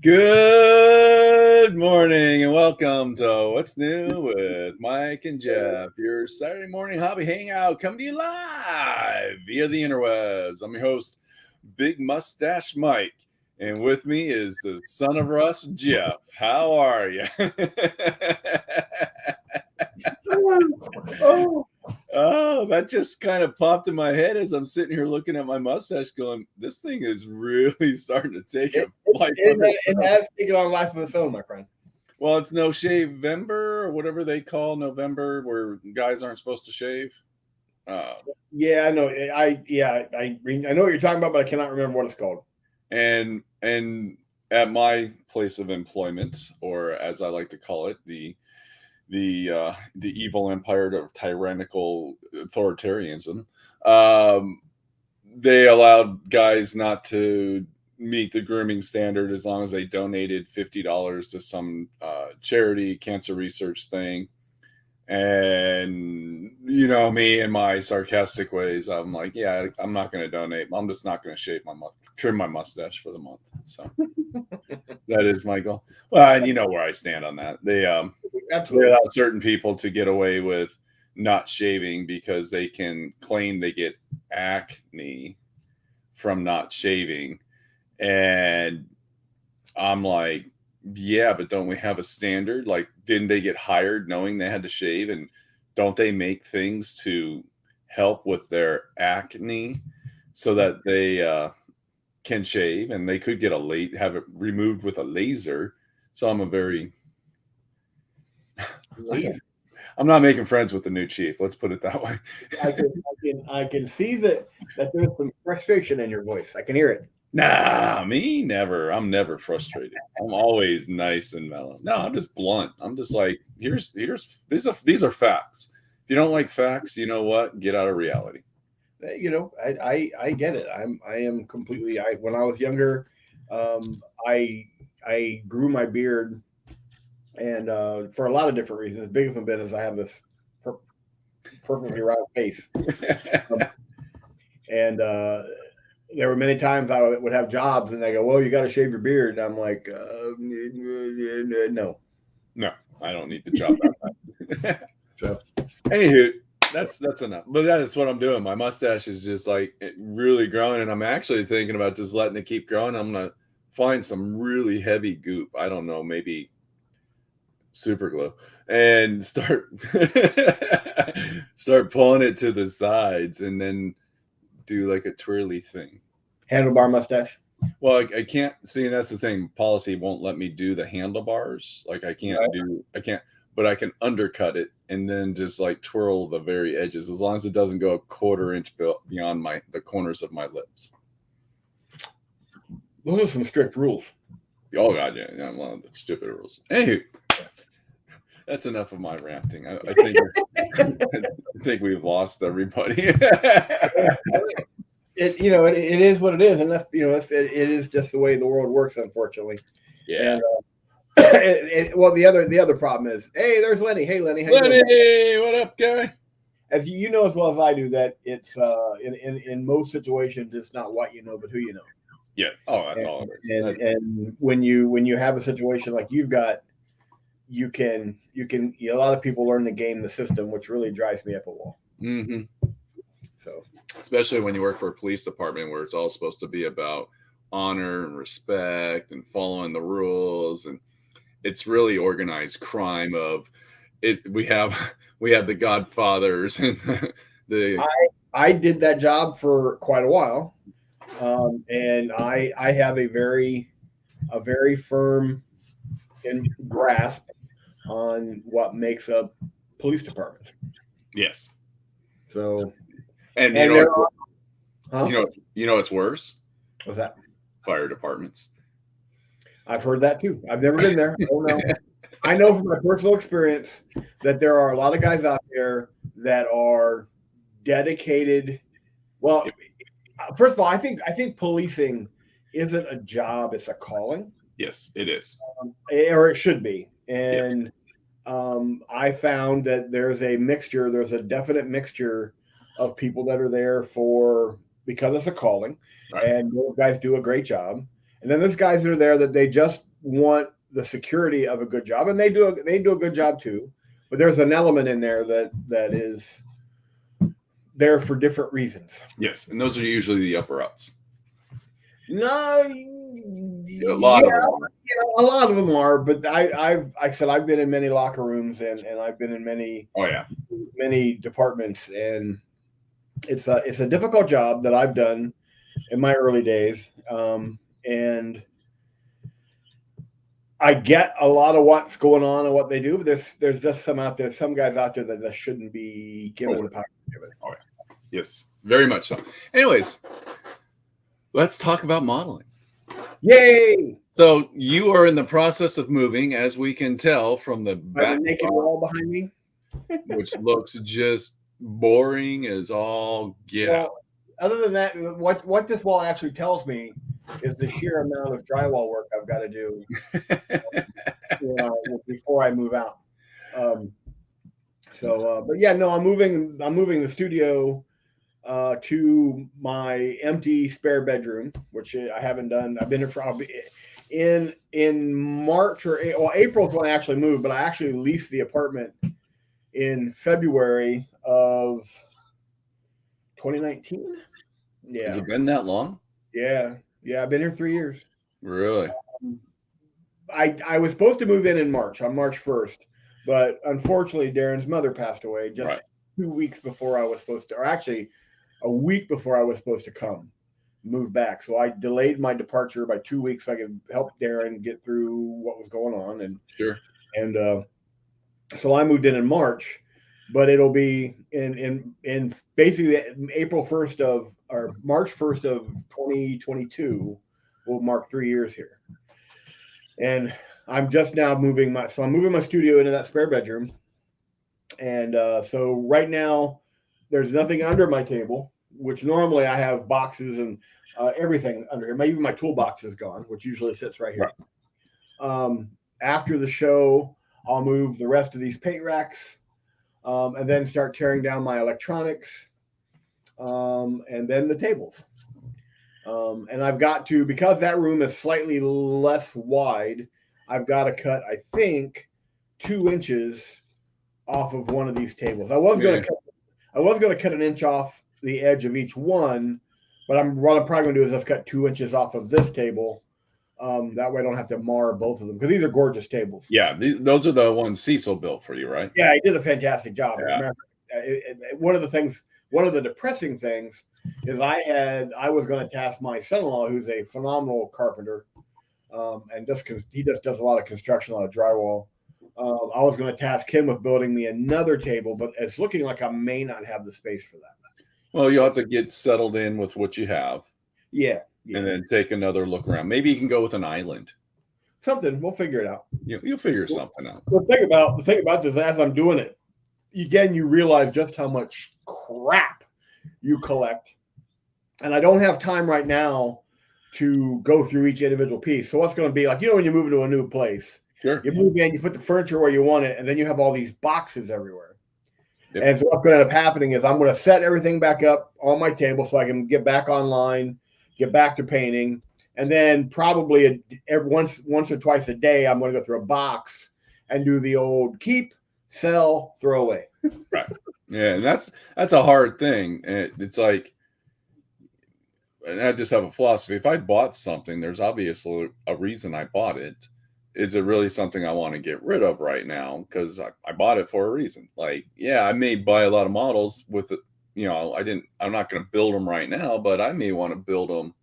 Good morning and welcome to What's New with Mike and Jeff, your Saturday morning hobby hangout coming to you live via the interwebs. I'm your host, Big Mustache Mike, and with me is the son of Russ, Jeff. How are you? Oh, that just kind of popped in my head as I'm sitting here looking at my mustache going, this thing is really starting to take a life of its It own. has taken on life of its own, my friend. Well, it's no shave-vember or whatever they call November, where guys aren't supposed to shave. Yeah, I know. I know what you're talking about, but I cannot remember what it's called. And at my place of employment, or as I like to call it, the evil empire of tyrannical authoritarianism, they allowed guys not to meet the grooming standard as long as they donated $50 to some charity cancer research thing. And you know me and my sarcastic ways, I'm like, yeah, I'm not going to donate. I'm just not going to trim my mustache for the month. So that is my goal. Well, and you know where I stand on that. They Absolutely. allow certain people to get away with not shaving because they can claim they get acne from not shaving. And I'm like, yeah, but don't we have a standard? Like, didn't they get hired knowing they had to shave? And don't they make things to help with their acne so that they can shave and they could have it removed with a laser? So I'm not making friends with the new chief. Let's put it that way. I can see that there's some frustration in your voice. I can hear it. Nah, me never. I'm never frustrated. I'm always nice and mellow. No, I'm just blunt. I'm just like, these are facts. If you don't like facts, you know what? Get out of reality. I get it. I am completely. When I was younger, I grew my beard, and for a lot of different reasons. The biggest one is I have this perfectly round face, and there were many times I would have jobs, and they go, "Well, you got to shave your beard." And I'm like, "No." No, I don't need the job that bad. So, Anywho, that's enough. But that's what I'm doing. My mustache is just like really growing, and I'm actually thinking about just letting it keep growing. I'm gonna find some really heavy goop. I don't know, maybe super glue, and start pulling it to the sides, and then do like a twirly thing. handlebar mustache. Well, I can't see, and that's the thing. Policy won't let me do the handlebars. Like I can't, but I can undercut it and then just like twirl the very edges, as long as it doesn't go a quarter inch beyond the corners of my lips. Those are some strict rules. Oh god, yeah, one of the stupid rules. Anywho, that's enough of my ranting. I think I think we've lost everybody. It is what it is, and that's it is just the way the world works, unfortunately. Yeah. And well, the other problem is, hey, there's Lenny. Hey, Lenny. How you doing? Lenny, what up, guy? As you know as well as I do, that it's in most situations, it's not what you know, but who you know. Yeah. Oh, that's all it is. And when you have a situation like you've got, you can a lot of people learn to game the system, which really drives me up a wall. Mm-hmm. So, especially when you work for a police department where it's all supposed to be about honor and respect and following the rules, and it's really organized crime of it. We have the Godfathers and the I did that job for quite a while, and I have a very firm grasp on what makes up police departments. Yes. So, and you know, it's worse. What's that? Fire departments. I've heard that too. I've never been there. I don't know. I know from my personal experience that there are a lot of guys out there that are dedicated. Well, first of all, I think policing isn't a job; it's a calling. Yes, it is, or it should be. And yes. I found that there's a definite mixture of people that are there because it's a calling, right. And those guys do a great job. And then there's guys that are there that they just want the security of a good job, and they do a good job too. But there's an element in there that is there for different reasons. Yes, and those are usually the upper ups. No, A lot of them. a lot of them are. But I said I've been in many locker rooms and I've been in many departments, and it's a difficult job that I've done in my early days, and I get a lot of what's going on and what they do, but there's just some guys out there that just shouldn't be given the power to give it. Oh, yeah. Yes, very much so. Anyways, let's talk about modeling. Yay! So you are in the process of moving, as we can tell from the back naked wall behind me, which looks just boring as all get out. Other than that, what this wall actually tells me is the sheer amount of drywall work I've got to do before I move out. But yeah, no, I'm moving the studio to my empty spare bedroom, which I haven't done. I've been here for in March April is when I actually moved, but I actually leased the apartment in February of 2019. Yeah. Has it been that long? Yeah. I've been here 3 years. Really? I was supposed to move in March, on March 1st, but unfortunately Darren's mother passed away just 2 weeks before I was supposed to, or actually a week before I was supposed to move back. So I delayed my departure by 2 weeks so I could help Darren get through what was going on. And sure. And so I moved in March, but it'll be in basically April 1st or March 1st of 2022 will mark 3 years here. And I'm just now moving my studio into that spare bedroom. And so right now there's nothing under my table, which normally I have boxes and everything under here. Even my toolbox is gone, which usually sits right here. Right. After the show, I'll move the rest of these paint racks and then start tearing down my electronics and then the tables. And I've got to, because that room is slightly less wide, I've got to cut, I think, 2 inches off of one of these tables. I was going to cut an inch off the edge of each one, but what I'm probably going to do is just cut 2 inches off of this table. That way I don't have to mar both of them, because these are gorgeous tables. Yeah, those are the ones Cecil built for you, right? Yeah, he did a fantastic job. Yeah. One of the depressing things is I was going to task my son-in-law, who's a phenomenal carpenter, and he just does a lot of construction, a lot of drywall. I was going to task him with building me another table, but it's looking like I may not have the space for that. Well, you'll have to get settled in with what you have. Yeah. And then take another look around. Maybe you can go with an island. Something. We'll figure it out. You'll figure something out. The thing about this, as I'm doing it, again, you realize just how much crap you collect. And I don't have time right now to go through each individual piece. So what's going to be like, when you move into a new place, sure, you move in, you put the furniture where you want it, and then you have all these boxes everywhere. Yep. And so what's going to end up happening is I'm going to set everything back up on my table so I can get back online, get back to painting. And then probably once or twice a day, I'm going to go through a box and do the old keep, sell, throw away. Right. Yeah, and that's a hard thing. It's like, and I just have a philosophy. If I bought something, there's obviously a reason I bought it. Is it really something I want to get rid of right now? Because I bought it for a reason. Like, yeah, I may buy a lot of models with it. I'm not going to build them right now, but I may want to build them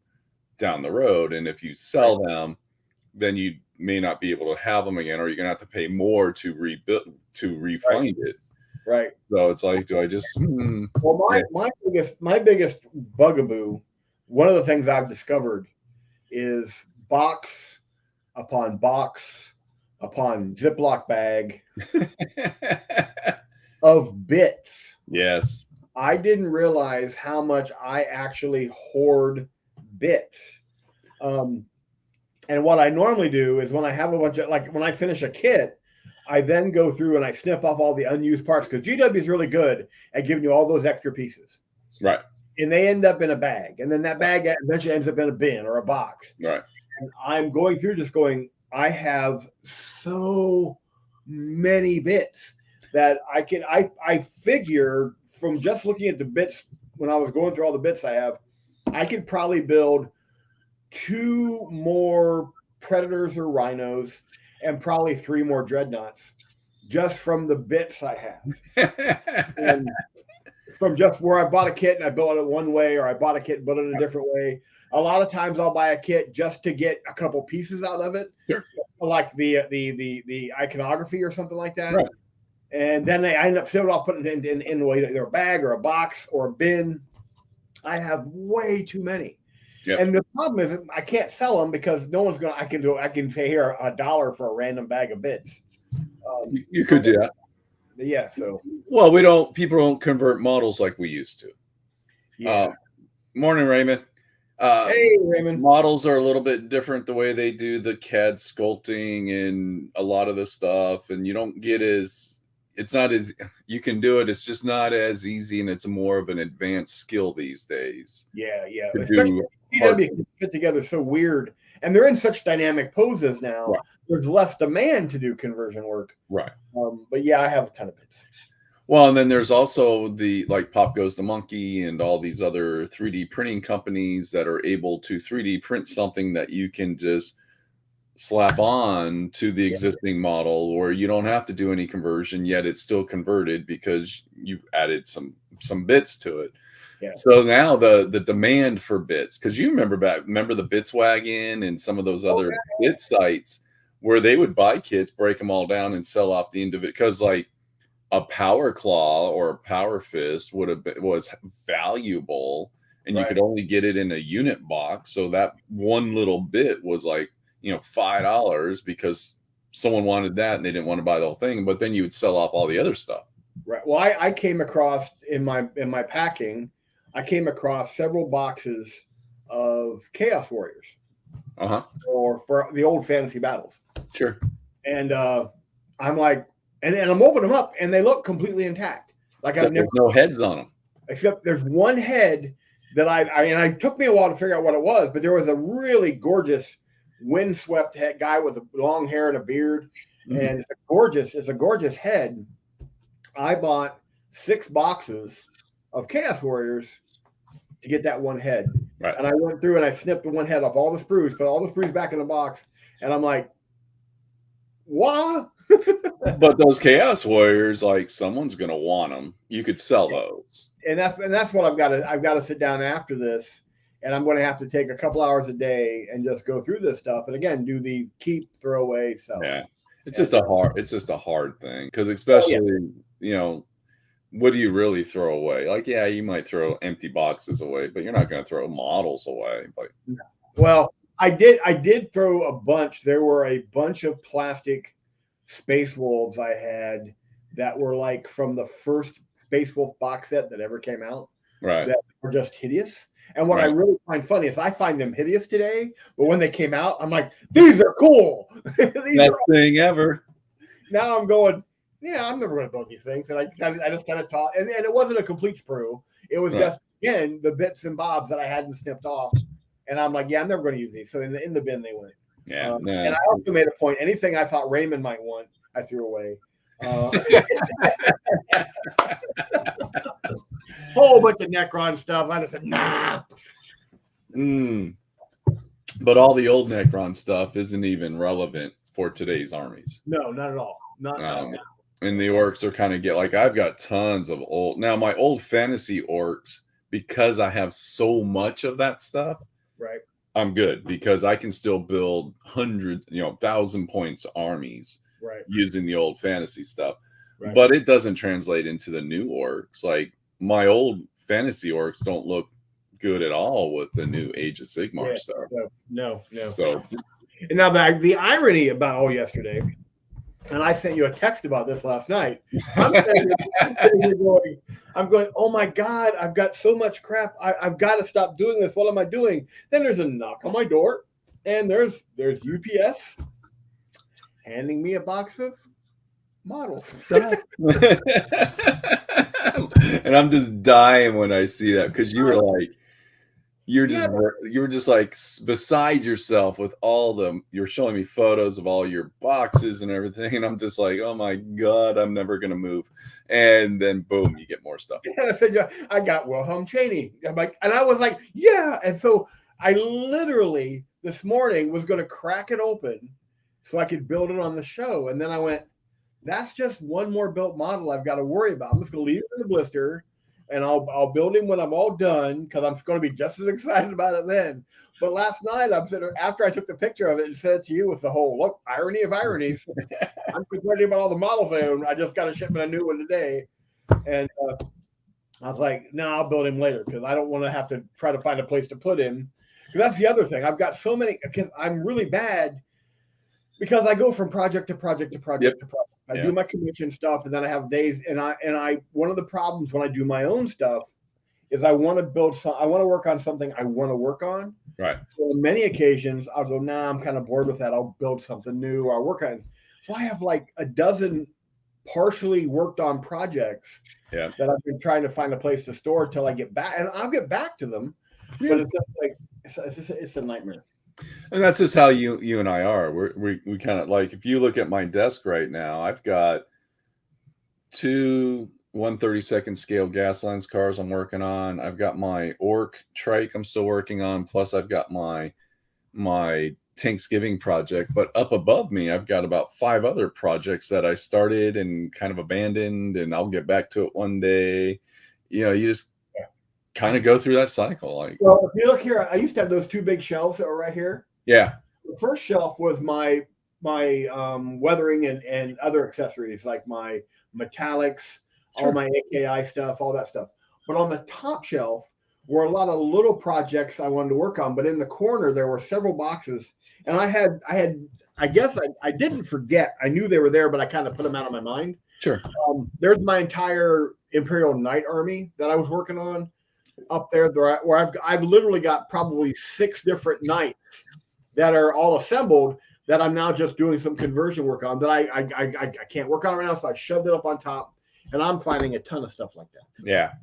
down the road. And if you sell them, then you may not be able to have them again, or you're going to have to pay more to rebuild, to refind it. Right. So it's like, do I just? Well, my biggest bugaboo, one of the things I've discovered is box upon box upon Ziploc bag of bits. Yes. I didn't realize how much I actually hoard bits. And what I normally do is when I have a bunch of, like when I finish a kit, I then go through and I snip off all the unused parts, because GW is really good at giving you all those extra pieces. Right. And they end up in a bag. And then that bag eventually ends up in a bin or a box. Right. And I'm going through just going, I have so many bits that I figure from just looking at the bits when I was going through all the bits I have, I could probably build 2 more Predators or Rhinos and probably 3 more Dreadnoughts just from the bits I have. And from just where I bought a kit and I built it one way, or I bought a kit and built it a different way. A lot of times I'll buy a kit just to get a couple pieces out of it, Sure. like the iconography or something like that. Right. And then I end up selling off, putting it in either a bag or a box or a bin. I have way too many. Yep. And the problem is I can't sell them because no one's going to, I can say here $1 for a random bag of bits. You could do that. Yeah. So, well, people don't convert models like we used to. Yeah. Morning, Raymond. Hey, Raymond. Models are a little bit different the way they do the CAD sculpting and a lot of the stuff. And you don't get it's not as, you can do it. It's just not as easy. And it's more of an advanced skill these days. Yeah. Yeah. Especially CW can fit together so weird. And they're in such dynamic poses now. Right. There's less demand to do conversion work. Right. But yeah, I have a ton of bits. Well, and then there's also like Pop Goes the Monkey and all these other 3D printing companies that are able to 3D print something that you can just slap on to the existing model, or you don't have to do any conversion, yet it's still converted because you've added some bits to it. Yeah. So now the demand for bits, because you remember the Bitswagon and some of those other bit sites where they would buy kits, break them all down, and sell off the individual. Because like a Power Claw or a Power Fist was valuable, and you could only get it in a unit box. So that one little bit was like $5 because someone wanted that and they didn't want to buy the whole thing. But then you would sell off all the other stuff. Right. Well, I came across in my packing, I came across several boxes of Chaos Warriors. Or for the old fantasy battles. Sure. And I'm like, and I'm opening them up, and they look completely intact. Like I've never no heads on them. Except there's one head that it took me a while to figure out what it was, but there was a really gorgeous windswept head guy with long hair and a beard, and it's a gorgeous head. I bought 6 boxes of Chaos Warriors to get that one head. Right. And I went through and I snipped the one head off all the sprues, put all the sprues back in the box, and I'm like, what? But those Chaos Warriors, like, someone's gonna want them. You could sell those. And that's what I've got to sit down after this, and I'm going to have to take a couple hours a day and just go through this stuff, and again do the keep, throw away, sell. Yeah, it's just a hard thing, because especially what do you really throw away? Like, yeah, you might throw empty boxes away, but you're not going to throw models away. But well, I did throw a bunch. There were a bunch of plastic Space Wolves I had that were like from the first Space Wolf box set that ever came out. Right. That were just hideous. And what I really find funny is I find them hideous today, but when they came out, I'm like, these are cool. Best thing ever. Now I'm going, yeah, I'm never going to build these things. And I just kind of taught, and it wasn't a complete sprue. It was just, again, the bits and bobs that I hadn't snipped off. And I'm like, yeah, I'm never going to use these. So in the bin they went. Yeah. And I also made a point, anything I thought Raymond might want, I threw away. Whole bunch of Necron stuff. I just said, nah. But all the old Necron stuff isn't even relevant for today's armies. No, not at all. Not and the orcs are kind of I've got tons of my old fantasy orcs, because I have so much of that stuff. Right. I'm good because I can still build hundreds, 1,000 points armies using the old fantasy stuff. Right. But it doesn't translate into the new orcs. Like, my old fantasy orcs don't look good at all with the new Age of Sigmar stuff. No. So, and now the irony about yesterday, and I sent you a text about this last night. I'm going, oh my God, I've got so much crap. I've got to stop doing this. What am I doing? Then there's a knock on my door, and there's UPS handing me a box of models. And I'm just dying when I see that, because you were like, You're Yeah, just you're just like beside yourself with all them. You're showing me photos of all your boxes and everything, and I'm just like, oh my god, I'm never gonna move. And then boom, you get more stuff. and I said, yeah, I got Wilhelm Chaney. I'm like, and I was like, yeah. And so I literally this morning was going to crack it open so I could build it on the show. And then I went, that's just one more built model I've got to worry about. I'm just going to leave it in the blister, and I'll build him when I'm all done because I'm going to be just as excited about it then. But last night, I'm sitting after I took the picture of it and sent it to you with the whole look irony of ironies. I'm complaining about all the models I own. I just got a shipment a new one today, and I was like, no, I'll build him later because I don't want to have to try to find a place to put him. Because that's the other thing. I've got so many. Because I'm really bad because I go from project to project to project to project. I do my commission stuff, and then I have days. And I one of the problems when I do my own stuff is I want to build some. I want to work on something I want to work on. Right. So on many occasions, I'll go, nah, I'm kind of bored with that. I'll build something new. Or I'll work on. So I have like a dozen partially worked on projects that I've been trying to find a place to store till I get back, and I'll get back to them. But it's just like it's a nightmare. And that's just how you and I are. We kind of like, if you look at my desk right now, I've got two 1/32 scale Gaslands cars I'm working on. I've got my Orc trike I'm still working on. Plus I've got my Thanksgiving project, but up above me, I've got about 5 other projects that I started and kind of abandoned, and I'll get back to it one day. You know, you just kind of go through that cycle. Like, well, if you look here, I used to have those 2 big shelves that were right here. Yeah. The first shelf was my weathering and other accessories like my metallics, all my AKI stuff, all that stuff. But on the top shelf were a lot of little projects I wanted to work on. But in the corner, there were several boxes, and I guess I didn't forget. I knew they were there, but I kind of put them out of my mind. Sure. There's my entire Imperial Knight Army that I was working on up there, where I've literally got probably 6 different knights that are all assembled that I'm now just doing some conversion work on that I can't work on right now. So I shoved it up on top, and I'm finding a ton of stuff like that. Yeah.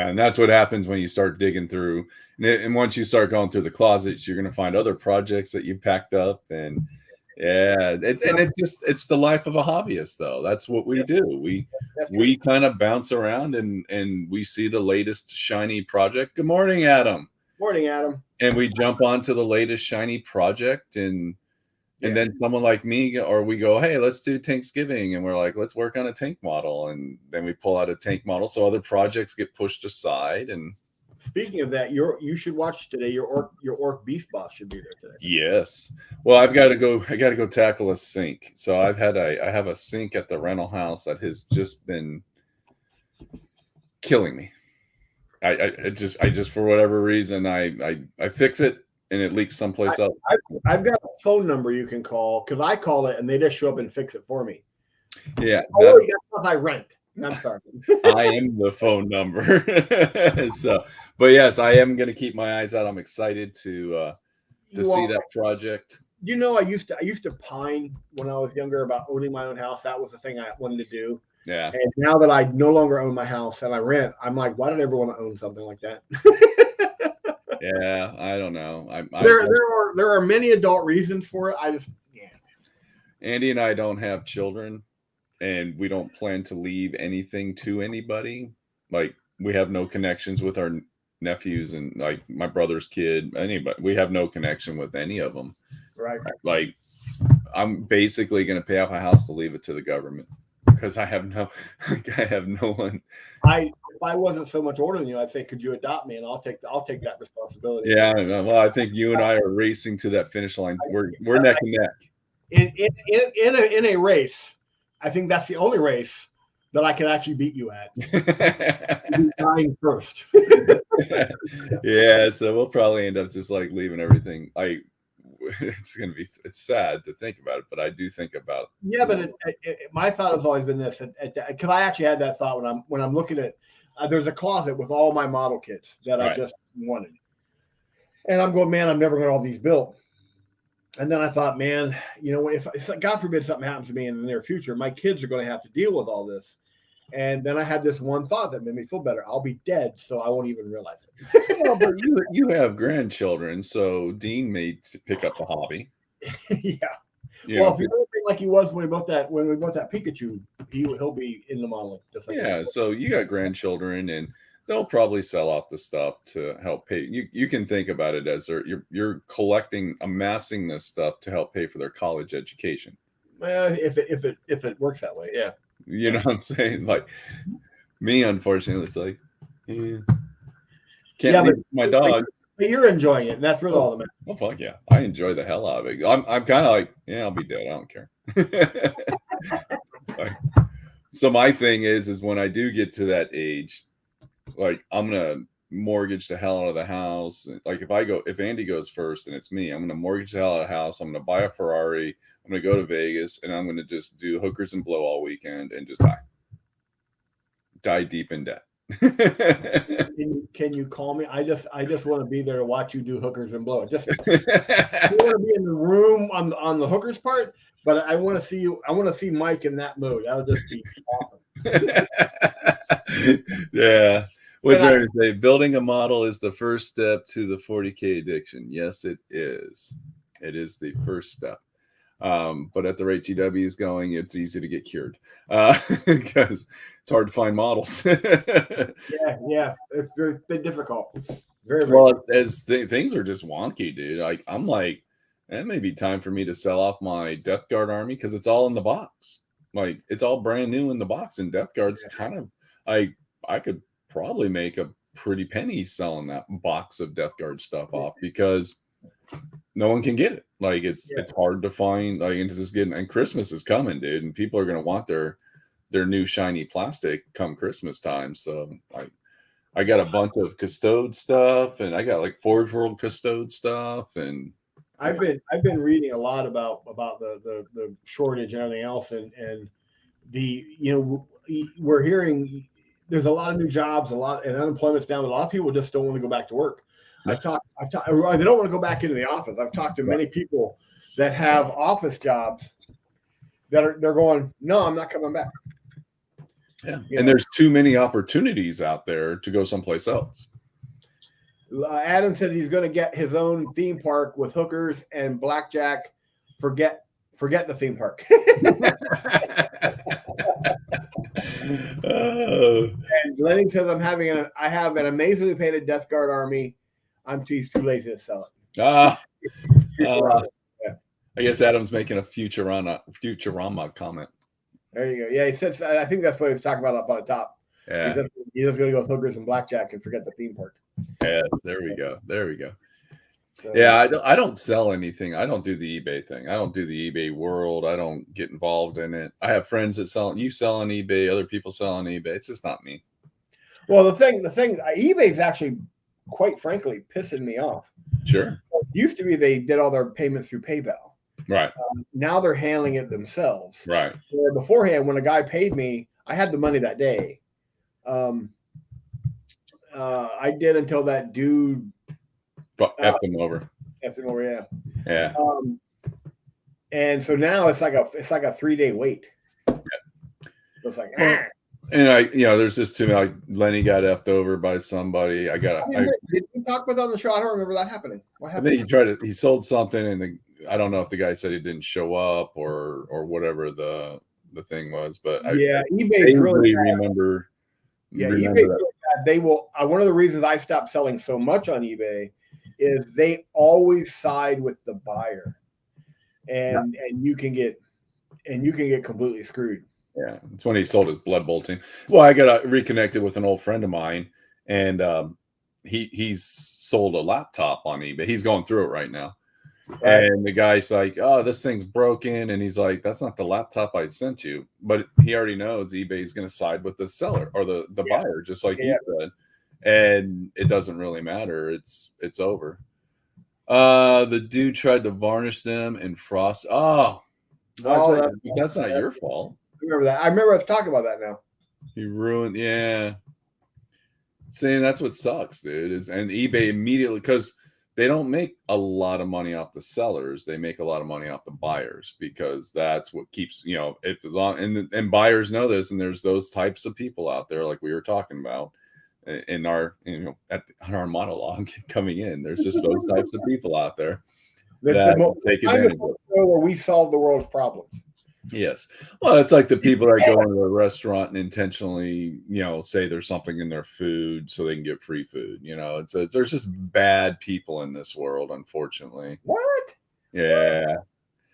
And that's what happens when you start digging through. And once you start going through the closets, you're going to find other projects that you packed up. And it's the life of a hobbyist, though. That's what we do. We kind of bounce around and we see the latest shiny project. Good morning, Adam. Morning, Adam. And we jump onto the latest shiny project, and then someone like me, or we go, hey, let's do Thanksgiving, and we're like, let's work on a tank model, and then we pull out a tank model, so other projects get pushed aside. And speaking of that, you should watch today. Your Orc Beast Boss should be there today. Yes. Well, I got to go tackle a sink. So I have a sink at the rental house that has just been killing me. I just for whatever reason I fix it and it leaks someplace else. I've got a phone number you can call because I call it and they just show up and fix it for me. Yeah. Oh, that's what I rent. I'm sorry. I am the phone number. So, but yes, I am going to keep my eyes out. I'm excited to see that project. You know, I used to pine when I was younger about owning my own house. That was the thing I wanted to do. Yeah. And now that I no longer own my house and I rent, I'm like, why did I ever want to own something like that? Yeah, I don't know. There are many adult reasons for it. Andy and I don't have children, and we don't plan to leave anything to anybody. Like, we have no connections with our nephews and like my brother's kid, anybody. We have no connection with any of them. Right. Like, I'm basically going to pay off a house to leave it to the government because I have no one. If I wasn't so much older than you, I'd say, could you adopt me? And I'll take that responsibility. Yeah. Well, I think you and I are racing to that finish line. We're neck and neck. In a race, I think that's the only race that I can actually beat you at. Dying first. Yeah, so we'll probably end up just like leaving everything. It's sad to think about it, but I do think about. Yeah, but my thought has always been this, because I actually had that thought when I'm looking at. There's a closet with all my model kits that I just wanted, and I'm going, man, I'm never going to have all these built. And then I thought, man, if God forbid something happens to me in the near future, my kids are going to have to deal with all this. And then I had this one thought that made me feel better. I'll be dead, so I won't even realize it. Well, but you have grandchildren, so Dean may pick up the hobby. Yeah. You Well, know, if he's anything like he was when we bought that Pikachu, he'll be in the modeling. Just like yeah. So you got grandchildren, and they'll probably sell off the stuff to help pay. You can think about it as you're collecting, amassing this stuff to help pay for their college education. If it works that way, yeah. You know what I'm saying? Like me, unfortunately, it's like, yeah, can't leave my dog. But you're enjoying it, and that's really all that matters. Oh fuck yeah, I enjoy the hell out of it. I'm kind of like, yeah, I'll be dead. I don't care. So my thing is when I do get to that age, like I'm gonna mortgage the hell out of the house. Like if Andy goes first and it's me, I'm gonna mortgage the hell out of the house. I'm gonna buy a Ferrari. I'm gonna go to Vegas and I'm gonna just do hookers and blow all weekend and just die deep in debt. Can you call me? I just want to be there to watch you do hookers and blow. Just I want to be in the room on the hookers part, but I want to see you. I want to see Mike in that mode. That would just be awesome. Yeah. What's trying to say? Building a model is the first step to the 40K addiction. Yes, it is. It is the first step. But at the rate GW is going, it's easy to get cured because it's hard to find models. yeah, it's been difficult. Very well, as things are just wonky, dude. Like I'm like, it may be time for me to sell off my Death Guard army because it's all in the box. Like it's all brand new in the box, and Death Guard's kind of I could probably make a pretty penny selling that box of Death Guard stuff off because no one can get it. Like it's hard to find. Like and just getting and Christmas is coming, dude, and people are gonna want their new shiny plastic come Christmas time. So I got a bunch of Custode stuff, and I got like Forge World Custode stuff, and I've been reading a lot about the shortage and everything else, and we're hearing there's a lot of new jobs, and unemployment's down. A lot of people just don't want to go back to work. I've talked. They don't want to go back into the office. I've talked to many people that have office jobs they're going, no, I'm not coming back. Yeah, and there's too many opportunities out there to go someplace else. Adam says he's going to get his own theme park with hookers and blackjack. Forget the theme park. And Lenny says I have an amazingly painted Death Guard army. I'm too lazy to sell it. I guess Adam's making a Futurama comment. There you go. Yeah, he says. I think that's what he was talking about up on the top. Yeah, he's just going to go with hookers and blackjack and forget the theme park. Yes, there we go. So, yeah, I don't sell anything. I don't do the eBay thing. I don't do the eBay world. I don't get involved in it. I have friends that sell. You sell on eBay. Other people sell on eBay. It's just not me. Well, the thing, eBay is actually, quite frankly, pissing me off. Sure. It used to be they did all their payments through PayPal. Right. Now they're handling it themselves. Right. Where beforehand, when a guy paid me, I had the money that day. I did until that dude F them over. Yeah. Yeah. And so now it's like a 3-day wait. Yeah. So it's like, And there's just too many. Like Lenny got effed over by somebody. Did we talk about that on the show? I don't remember that happening. What happened? I think he sold something, and I don't know if the guy said he didn't show up or whatever the thing was, but eBay's really remember. Yeah, eBay. They will. One of the reasons I stopped selling so much on eBay is they always side with the buyer, and you can get completely screwed. Yeah, it's when he sold his Blood Bowl team. Well, I got reconnected with an old friend of mine, and he's sold a laptop on eBay. He's going through it right now. Right. And the guy's like, oh, this thing's broken. And he's like, that's not the laptop I sent you. But he already knows eBay's going to side with the seller or the buyer, just like he said. And it doesn't really matter. It's over. The dude tried to varnish them and frost. That's not your fault. I remember that. I remember us talking about that now. He ruined, yeah. Saying that's what sucks, dude. And eBay immediately, because they don't make a lot of money off the sellers. They make a lot of money off the buyers, because that's what keeps, if as long, and buyers know this, and there's those types of people out there, like we were talking about in our, on our monologue coming in. There's just those types of people out there that take advantage of it. Where we solve the world's problems. Yes. Well, it's like the people that go into a restaurant and intentionally, say there's something in their food so they can get free food. There's just bad people in this world, unfortunately. What? Yeah.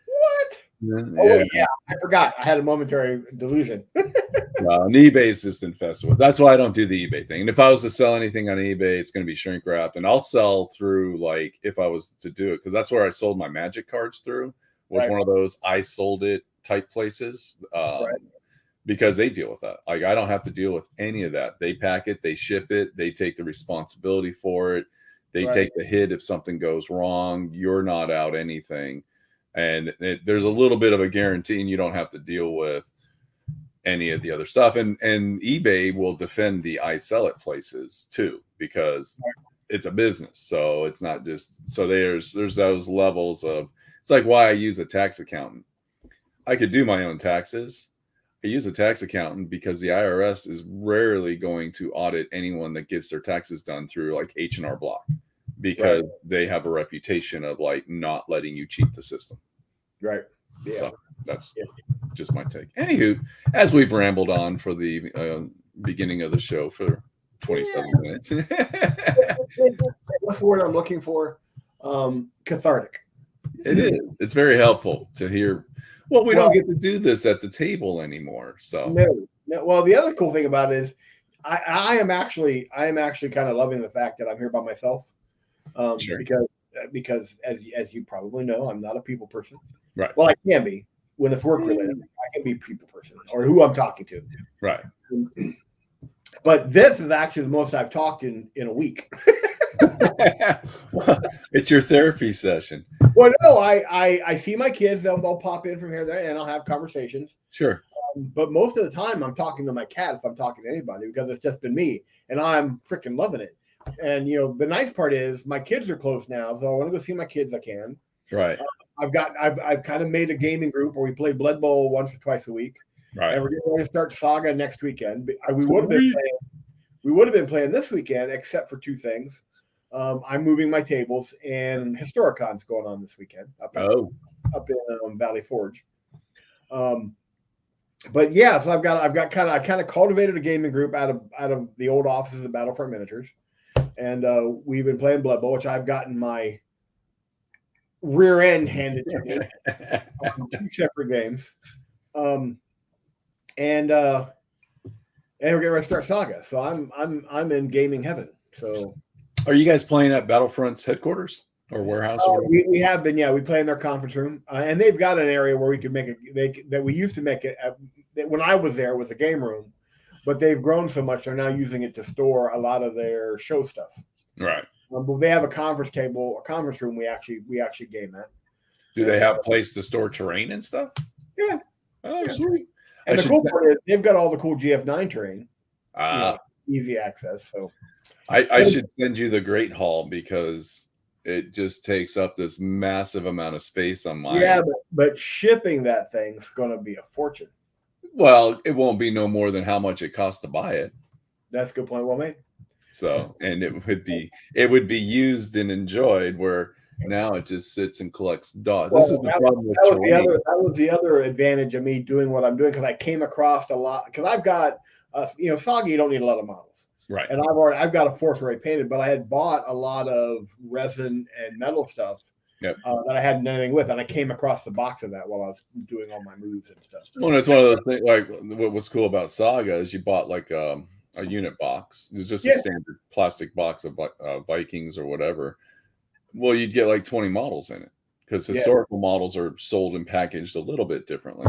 What? Yeah. Oh, yeah. I forgot. I had a momentary delusion. And eBay is just infested with. That's why I don't do the eBay thing. And if I was to sell anything on eBay, it's going to be shrink wrapped. And I'll sell through, like, if I was to do it, because that's where I sold my Magic cards through, was one of those I sold it type places, because they deal with that. Like, I don't have to deal with any of that. They pack it, they ship it, they take the responsibility for it, they take the hit if something goes wrong. You're not out anything, and there's a little bit of a guarantee, and you don't have to deal with any of the other stuff. And eBay will defend the I sell it places too, because it's a business. So it's not just, so there's those levels of, it's like why I use a tax accountant. I could do my own taxes. I use a tax accountant because the IRS is rarely going to audit anyone that gets their taxes done through like H&R Block, because they have a reputation of like not letting you cheat the system. Right. Yeah. So that's just my take. Anywho, as we've rambled on for the beginning of the show for 27 minutes. What's the word I'm looking for? Cathartic. It is. It's very helpful to hear. Well, we don't get to do this at the table anymore. So no. Well, the other cool thing about it is I am actually kind of loving the fact that I'm here by myself. Because as you probably know, I'm not a people person. Right. Well, I can be when it's work related. I can be a people person, or who I'm talking to. Right. But this is actually the most I've talked in a week. It's your therapy session. Well, no, I see my kids. They'll pop in from here and there, and I'll have conversations. Sure. But most of the time, I'm talking to my cat if I'm talking to anybody, because it's just been me, and I'm freaking loving it. And the nice part is my kids are close now, so I want to go see my kids. I can. Right. I've kind of made a gaming group where we play Blood Bowl once or twice a week. Right. And we're going to start Saga next weekend. We would have been playing this weekend, except for two things. I'm moving my tables, and Historicon's going on this weekend up in Valley Forge. But yeah, so I kind of cultivated a gaming group out of the old offices of Battlefront Miniatures, and we've been playing Blood Bowl, which I've gotten my rear end handed to me on two separate games. And we're getting ready to start Saga, so I'm in gaming heaven. So, are you guys playing at Battlefront's headquarters or warehouse? We have been, we play in their conference room, and they've got an area where we can make it. That we used to make it when I was there was a game room, but they've grown so much they're now using it to store a lot of their show stuff. Right. But they have a conference room we actually game at. Do they have a place to store terrain and stuff? Yeah. Oh, sweet. And the cool part is they've got all the cool GF9 terrain. Easy access. So I should send you the Great Hall, because it just takes up this massive amount of space on mine. Yeah, but shipping that thing's going to be a fortune. Well, it won't be no more than how much it costs to buy it. That's a good point. Well made. So, and it would be used and enjoyed, where now it just sits and collects dust. This is the problem with terrain. That was the other advantage of me doing what I'm doing, because I came across a lot. Because I've got, Saga, you don't need a lot of models. Right. And I've got a fourth already painted, but I had bought a lot of resin and metal stuff that I hadn't done anything with, and I came across the box of that while I was doing all my moves and stuff. Well, it's one of those things. Like, what was cool about Saga is you bought like a unit box. It was just a standard plastic box of Vikings or whatever. Well, you'd get like 20 models in it, because historical models are sold and packaged a little bit differently.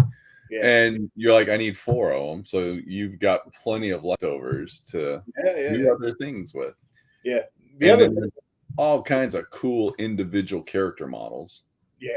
Yeah. And you're like, I need 4 of them. So you've got plenty of leftovers to do other things with. Yeah. There's all kinds of cool individual character models. Yeah.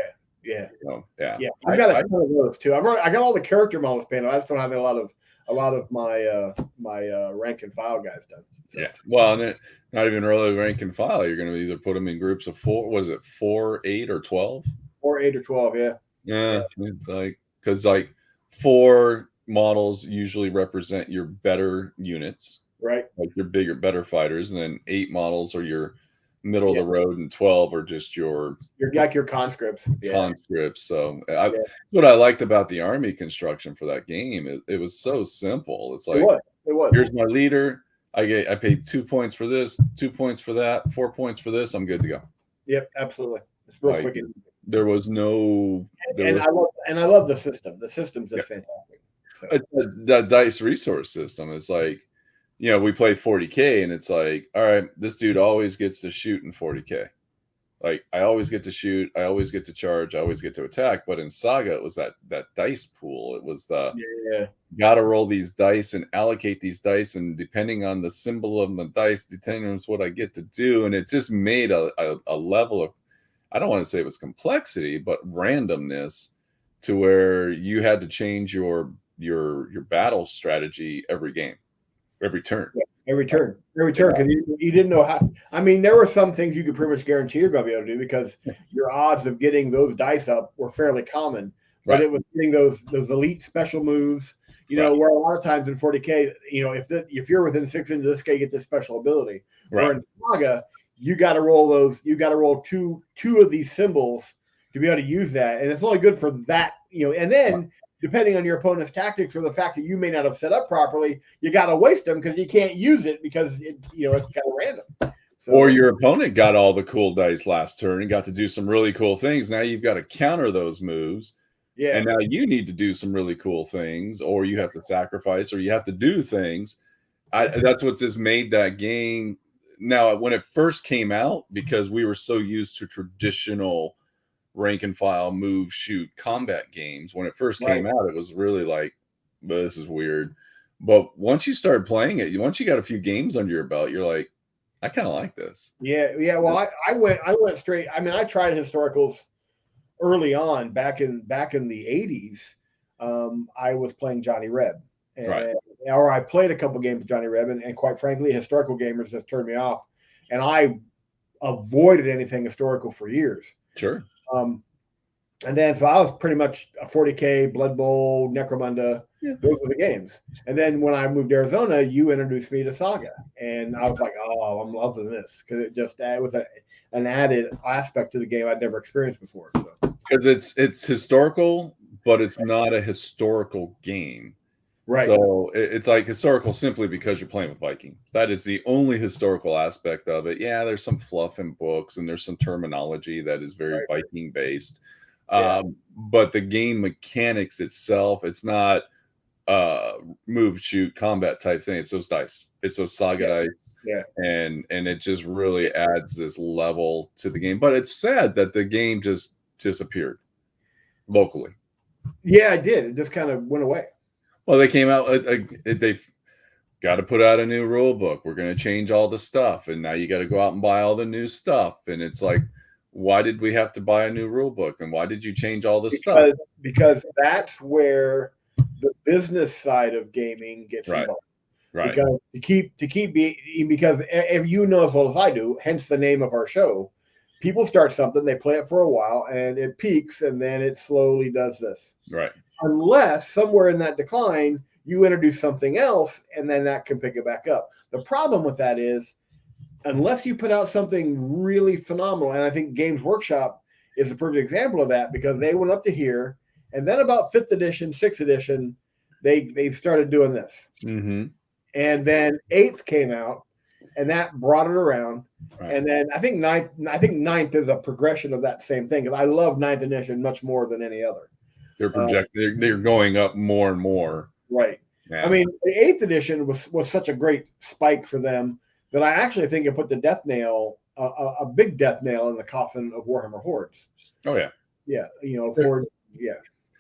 Yeah. So, yeah. Yeah. I've got a ton of those too. I got all the character models painted. I just don't have a lot of my rank and file guys done. So. Yeah. Well, and not even really rank and file. You're going to either put them in groups of 4. Was it 4, 8, or 12? 4, 8, or 12. Yeah. Yeah. Like, because like 4 models usually represent your better units, right? Like your bigger, better fighters, and then 8 models are your middle of the road, and 12 are just your conscripts. Conscripts. So what I liked about the army construction for that game, it was so simple. It's like it was. Here's my leader. I paid 2 points for this, 2 points for that, 4 points for this. I'm good to go. Yep, absolutely. It's real quick. There was no. I love the system. The system's just fantastic. So. It's that dice resource system. It's like, we play 40K, and it's like, all right, this dude always gets to shoot in 40K. Like, I always get to shoot, I always get to charge, I always get to attack. But in Saga, it was that dice pool. It was got to roll these dice and allocate these dice, and depending on the symbol of the dice determines what I get to do. And it just made a level of, I don't want to say it was complexity, but randomness, to where you had to change your battle strategy every game, every turn. Every turn, because you didn't know how. I mean, there were some things you could pretty much guarantee you're going to be able to do, because your odds of getting those dice up were fairly common. But it was getting those elite special moves, where a lot of times in 40K, if you're within 6 inches of this guy, get this special ability. Right. Or in Saga, you got to roll those. You got to roll two of these symbols to be able to use that, and it's only good for that. And then. Depending on your opponent's tactics or the fact that you may not have set up properly, you got to waste them because you can't use it because it's kind of random. So, or your opponent got all the cool dice last turn and got to do some really cool things. Now you've got to counter those moves. Yeah. And now you need to do some really cool things, or you have to sacrifice, or you have to do things. That's what just made that game. Now, when it first came out, because we were so used to traditional rank and file, move, shoot, combat games. When it first came out, it was really like, this is weird. But once you started playing it, once you got a few games under your belt, you're like, I kind of like this. Yeah. Well, I went straight. I mean, I tried historicals early on, back in the 80s. I was playing Johnny Reb, or I played a couple games of Johnny Reb, and quite frankly, historical gamers just turned me off, and I avoided anything historical for years. Sure. And then so I was pretty much a 40K, Blood Bowl, Necromunda. Yeah. Those were the games. And then when I moved to Arizona, you introduced me to Saga, and I was like, "Oh, I'm loving this," because it was an added aspect to the game I'd never experienced before. Because it's historical, but it's not a historical game. Right. So it's like historical simply because you're playing with Viking. That is the only historical aspect of it. Yeah, there's some fluff in books, and there's some terminology that is very Viking based. Yeah. But the game mechanics itself, it's not move, shoot, combat type thing. It's those dice. It's those Saga dice. Yeah. And it just really adds this level to the game. But it's sad that the game just disappeared locally. Yeah, it did. It just kind of went away. Well, they came out. They've got to put out a new rule book. We're going to change all the stuff, and now you got to go out and buy all the new stuff. And it's like, why did we have to buy a new rule book, and why did you change all the stuff? Because that's where the business side of gaming gets involved. Right. Because because if you know as well as I do, hence the name of our show, people start something, they play it for a while, and it peaks, and then it slowly does this. Right. Unless somewhere in that decline, you introduce something else, and then that can pick it back up. The problem with that is, unless you put out something really phenomenal, and I think Games Workshop is a perfect example of that, because they went up to here, and then about 5th edition, 6th edition, they started doing this. Mm-hmm. And then 8th came out, and that brought it around. Right. And then I think 9th is a progression of that same thing, because I love 9th edition much more than any other. They're projecting. They're going up more and more. Right. Yeah. I mean, the 8th edition was such a great spike for them that I actually think it put the death nail, a big death nail in the coffin of Warhammer Hordes. Oh yeah. Yeah. Hordes. Yeah.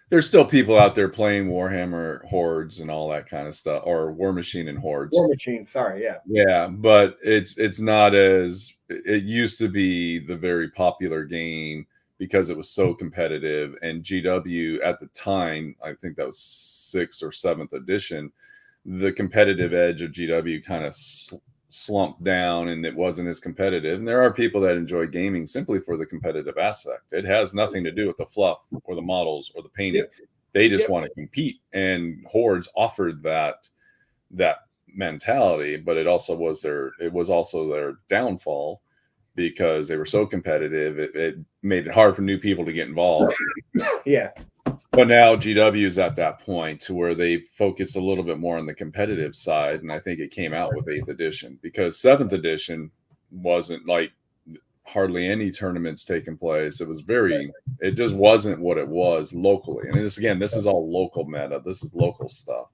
There's still people out there playing Warhammer Hordes and all that kind of stuff, or War Machine and Hordes. War Machine. Sorry. Yeah. Yeah, but it's not as it used to be. The very popular game, because it was so competitive. And GW at the time, I think that was 6th or 7th edition, the competitive edge of GW kind of slumped down and it wasn't as competitive. And there are people that enjoy gaming simply for the competitive aspect. It has nothing to do with the fluff or the models or the painting. Yep. They just want to compete. And Hordes offered that mentality, but it was also their downfall because they were so competitive. It made it hard for new people to get involved. Yeah. But now GW is at that point to where they focused a little bit more on the competitive side. And I think it came out with 8th edition because 7th edition wasn't like hardly any tournaments taking place. It just wasn't what it was locally. And this is all local meta. This is local stuff.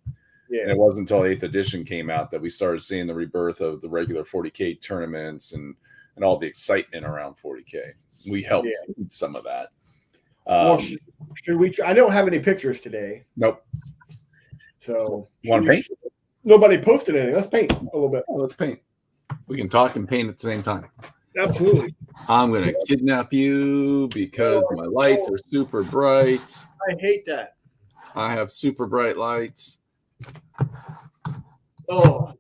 Yeah. And it wasn't until 8th edition came out that we started seeing the rebirth of the regular 40K tournaments and all the excitement around 40K. We helped feed some of that. Well, should we? I don't have any pictures today. Nope. So want to paint? Nobody posted anything. Let's paint a little bit. Oh, let's paint. We can talk and paint at the same time. Absolutely. I'm going to kidnap you because my lights are super bright. I hate that. I have super bright lights. Oh.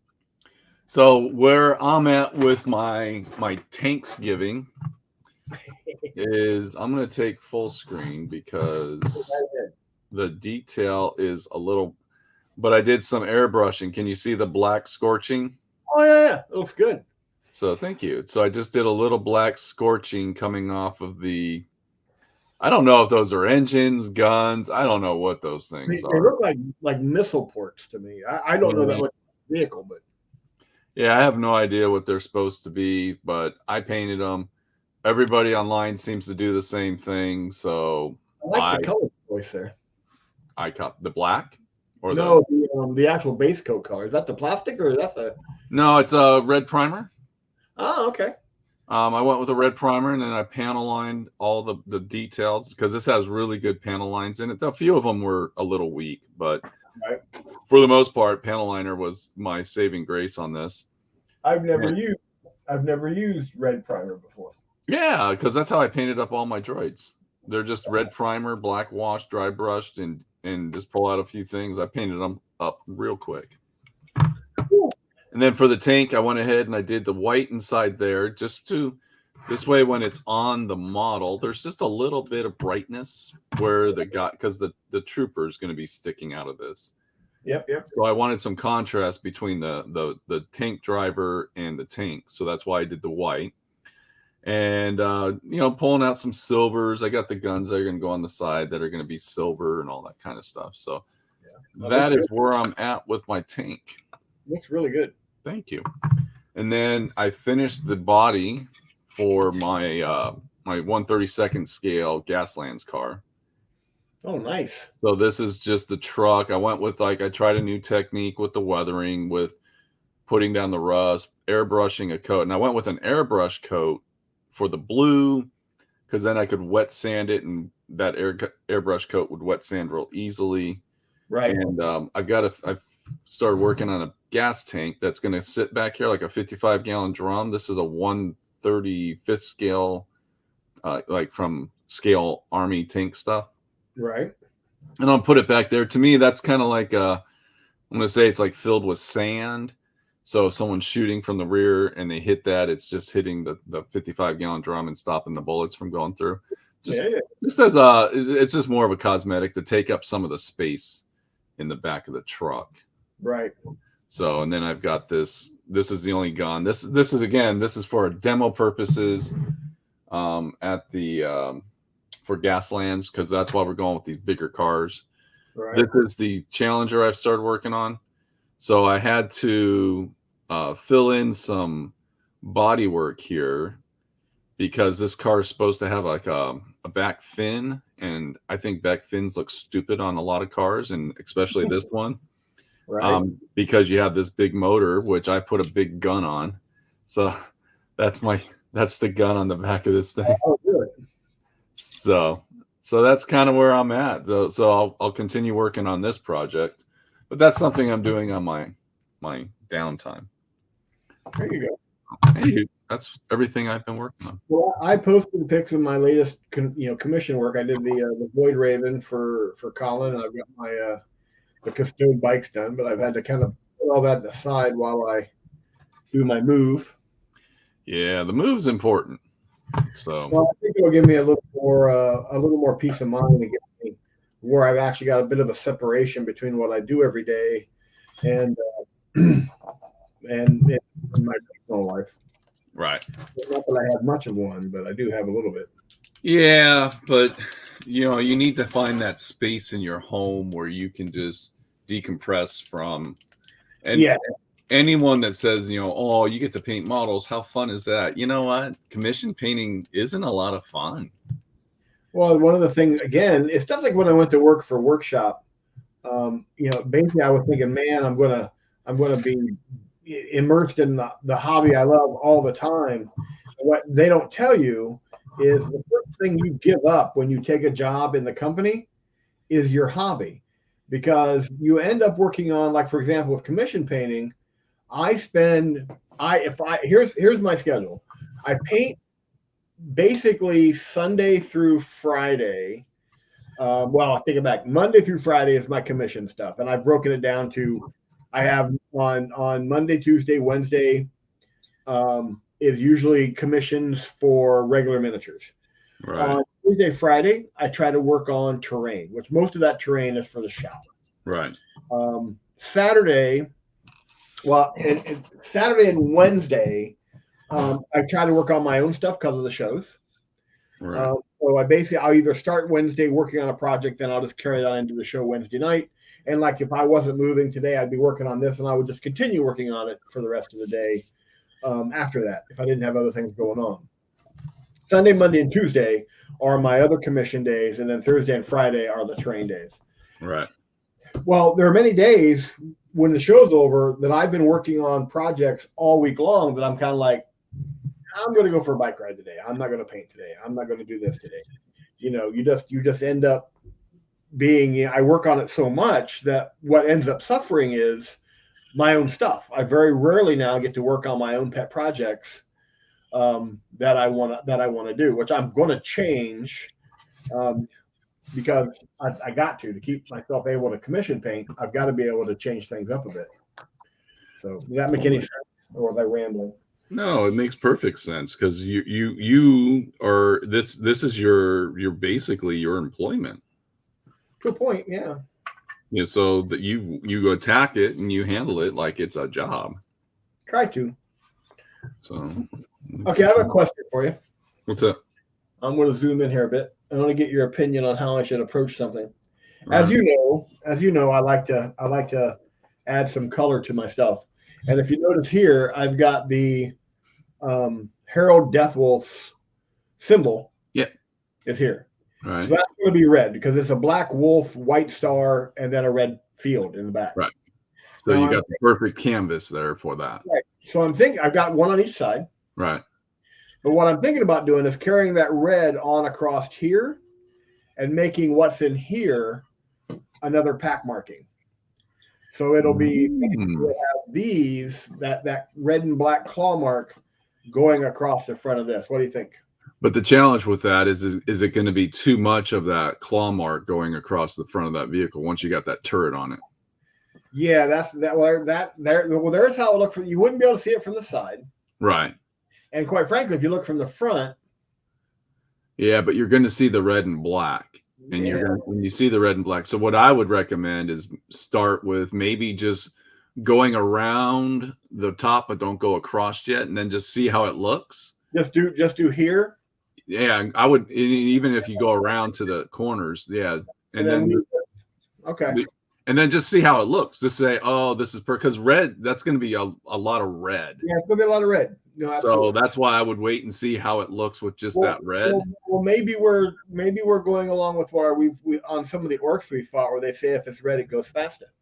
So where I'm at with my Tanksgiving is I'm going to take full screen because the detail is a little, but I did some airbrushing. Can you see the black scorching? Oh yeah, it looks good. So thank you. So I just did a little black scorching coming off of the, I don't know if those are engines, guns. I don't know what those things are. They look like missile ports to me. I don't know that much vehicle, but yeah, I have no idea what they're supposed to be, but I painted them. Everybody online seems to do the same thing. So I like the color choice there. I cut the black or the actual base coat color. Is that the plastic or is that the? No, it's a red primer. Oh, okay. I went with a red primer and then I panel lined all the details because this has really good panel lines in it. A few of them were a little weak, but for the most part, panel liner was my saving grace on this. I've never used red primer before. Yeah, because that's how I painted up all my droids. They're just red primer, black wash, dry brushed, and just pull out a few things. I painted them up real quick. Cool. And then for the tank, I went ahead and I did the white inside there just to, this way when it's on the model, there's just a little bit of brightness where because the trooper is going to be sticking out of this. Yep. So I wanted some contrast between the tank driver and the tank. So that's why I did the white. And, pulling out some silvers. I got the guns that are going to go on the side that are going to be silver and all that kind of stuff. So that is where I'm at with my tank. Looks really good. Thank you. And then I finished the body for my my 1/32 scale Gaslands car. Oh, nice. So this is just the truck. I went with I tried a new technique with the weathering, with putting down the rust, airbrushing a coat. And I went with an airbrush coat for the blue because then I could wet sand it and that airbrush coat would wet sand real easily. Right. And I've started working on a gas tank that's going to sit back here like a 55-gallon drum. This is a 1/35 scale, like from scale Army tank stuff. Right. And I'll put it back there. To me, that's kind of like I'm going to say it's like filled with sand. So if someone's shooting from the rear and they hit that, it's just hitting the 55-gallon drum and stopping the bullets from going through. Just as it's just more of a cosmetic to take up some of the space in the back of the truck. Right. So, and then I've got this. This is the only gun. This is for demo purposes at the for Gaslands because that's why we're going with these bigger cars. Right. This is the Challenger I've started working on. So I had to fill in some body work here because this car is supposed to have like a back fin, and I think back fins look stupid on a lot of cars, and especially this one. Right. Because you have this big motor, which I put a big gun on. So that's the gun on the back of this thing. Oh, good. So that's kind of where I'm at. So I'll continue working on this project, but that's something I'm doing on my downtime. There you go. Hey, that's everything I've been working on. Well, I posted pics of my latest, commission work. I did the Void Raven for Colin, and I've got my the Custode bikes done. But I've had to kind of put all that aside while I do my move. Yeah, the move's important. So Well, I think it'll give me a little more peace of mind to get me where I've actually got a bit of a separation between what I do every day and and my personal life. right. Not that I have much of one, but I do have a little bit. Yeah, but you need to find that space in your home where you can just decompress from. And Yeah. anyone that says, oh, you get to paint models, how fun is that? You know what? Commission painting isn't a lot of fun. Well, one of the things, again, it's just like when I went to work for Workshop. Basically, I was thinking, man, I'm gonna be immersed in the hobby I love all the time. What they don't tell you is the first thing you give up when you take a job in the company is your hobby, because you end up working on, like, for example, with commission painting. Here's my schedule. I paint basically Sunday through Friday. Well, I take it back. Monday through Friday is my commission stuff, and I've broken it down to, I have on Monday, Tuesday, Wednesday is usually commissions for regular miniatures. Right. On Tuesday, Friday, I try to work on terrain, which most of that terrain is for the shop. Right. Saturday, and Saturday and Wednesday, I try to work on my own stuff because of the shows. Right. So I'll either start Wednesday working on a project, then I'll just carry that into the show Wednesday night. And like if I wasn't moving today, I'd be working on this, and I would just continue working on it for the rest of the day after that, if I didn't have other things going on. Sunday, Monday, and Tuesday are my other commission days, and then Thursday and Friday are the train days. Right. Well, there are many days when the show's over that I've been working on projects all week long that I'm kind of like, I'm going to go for a bike ride today. I'm not going to paint today. I'm not going to do this today. You just end up being, I work on it so much that what ends up suffering is my own stuff. I very rarely now get to work on my own pet projects that I want to do, which I'm going to change because I got to keep myself able to commission paint. I've got to be able to change things up a bit. So does that make any sense, or was I rambling? No, it makes perfect sense, because you are this is your basically your employment. To a point, yeah. Yeah, so that you attack it and you handle it like it's a job. Try to. So okay, I have a question for you. What's up? I'm going to zoom in here a bit. I want to get your opinion on how I should approach something. Right. As you know, I like to add some color to my stuff. And if you notice here, I've got the Harold Deathwolf symbol. Yeah, is here. Right. So that's going to be red because it's a black wolf, white star, and then a red field in the back. Right. So you got the perfect canvas there for that. Right. So I'm thinking I've got one on each side. Right. But what I'm thinking about doing is carrying that red on across here and making what's in here another pack marking. So it'll be we'll have that red and black claw mark going across the front of this. What do you think? But the challenge with that is it going to be too much of that claw mark going across the front of that vehicle once you got that turret on it? Yeah, there's how it looks. You wouldn't be able to see it from the side. Right. And quite frankly, if you look from the front. Yeah, but you're going to see the red and black. And when you see the red and black. So what I would recommend is start with maybe just going around the top, but don't go across yet, and then just see how it looks. Just do here. Yeah, I would, even if you go around to the corners. Yeah. And then okay. And then just see how it looks. Just say, oh, this is because red, that's going to be a lot of red. Yeah, it's going to be a lot of red. No, so that's why I would wait and see how it looks with just that red. Well, maybe we're going along with where we on some of the orcs we fought, where they say if it's red, it goes faster.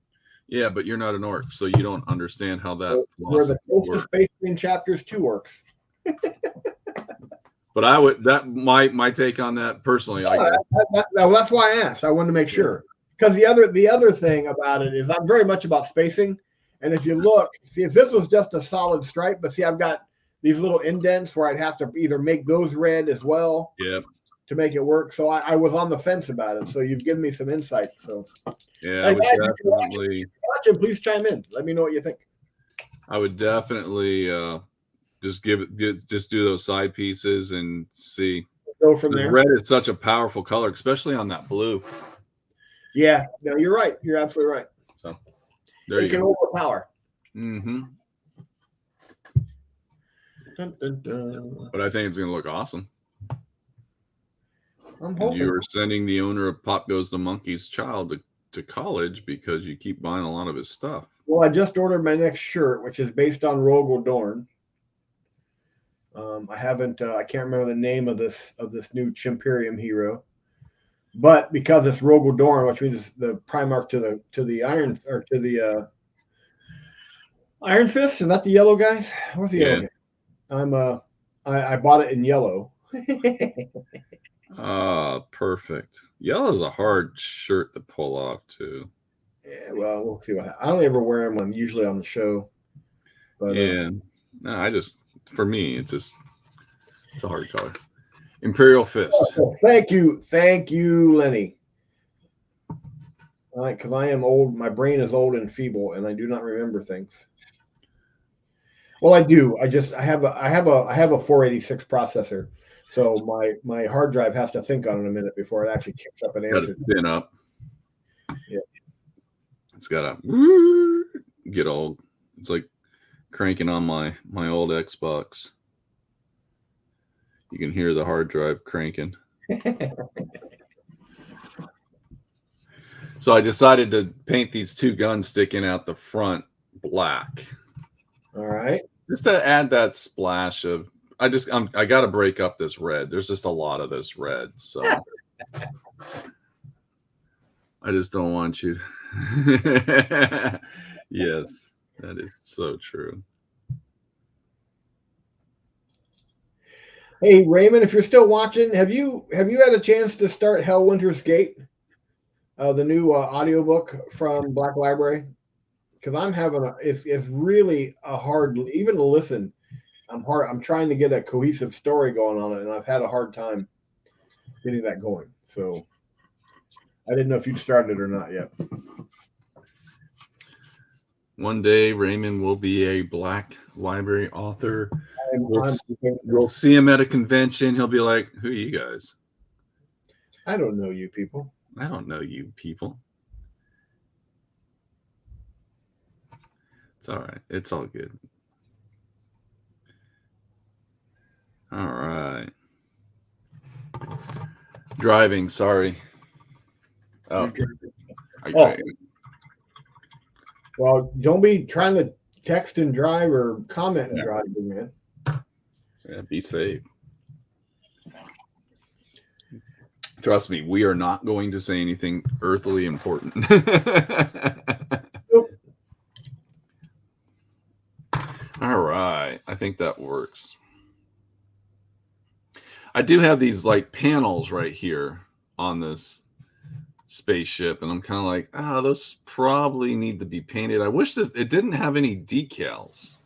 Yeah, but you're not an orc, so you don't understand how that. We're the closest Space Marine chapters to orcs. But my take on that personally. That's why I asked. I wanted to make sure, because the other thing about it is I'm very much about spacing. And if you look, see if this was just a solid stripe, but see I've got these little indents where I'd have to either make those red as well Yep. to make it work. So I was on the fence about it. So you've given me some insight. So Yeah, hey, I would guys, if you're definitely. watching, please chime in. Let me know what you think. I would definitely just just do those side pieces and see. Go from The there. red is such a powerful color, especially on that blue. Yeah, no, you're right. You're absolutely right. So there It you can go. overpower. Mm-hmm. Dun, dun, dun. But I think it's going to look awesome. I'm And hoping. you are sending the owner of Pop Goes the Monkey's child to college because you keep buying a lot of his stuff. Well, I just ordered my next shirt, which is based on Rogel Dorn. I haven't. I can't remember the name of this new Chimperium hero, but because it's Rogel Dorn, which means it's the Primarch to the Iron or to the Iron Fist, and not the yellow guys. Where's the yellow guy? I bought it in yellow. Perfect. Yellow is a hard shirt to pull off too. Yeah, well, we'll see what happens. I don't ever wear them. I'm usually on the show. But, yeah. No, for me, it's a hard color. Imperial Fist. Oh, thank you, Lenny. All right, because I am old. My brain is old and feeble, and I do not remember things. Well, I do. I have a 486 processor, so my hard drive has to think on it a minute before it actually kicks up an answer. Got to spin up. Yeah, it's got to get old. It's like cranking on my old Xbox. You can hear the hard drive cranking. So I decided to paint these two guns sticking out the front black. All right. Just to add that splash of, I got to break up this red. There's just a lot of this red. So I just don't want you. Yes, that is so true. Hey, Raymond, if you're still watching, have you had a chance to start Hell Winter's Gate, the new audiobook from Black Library? Because I'm having it's really a hard, even to listen. I'm trying to get a cohesive story going on it, and I've had a hard time getting that going. So I didn't know if you'd started or not yet. One day, Raymond will be a Black Library author. We'll see him at a convention. He'll be like, "Who are you guys?" I don't know you people. I don't know you people. It's all right. It's all good. All right. Driving. Sorry. Oh. Well, don't be trying to text and drive or comment and drive, man. Yeah, be safe. Trust me, we are not going to say anything earthly important. Nope. All right. I think that works. I do have these like panels right here on this spaceship, and I'm kind of like, those probably need to be painted. I wish it didn't have any decals.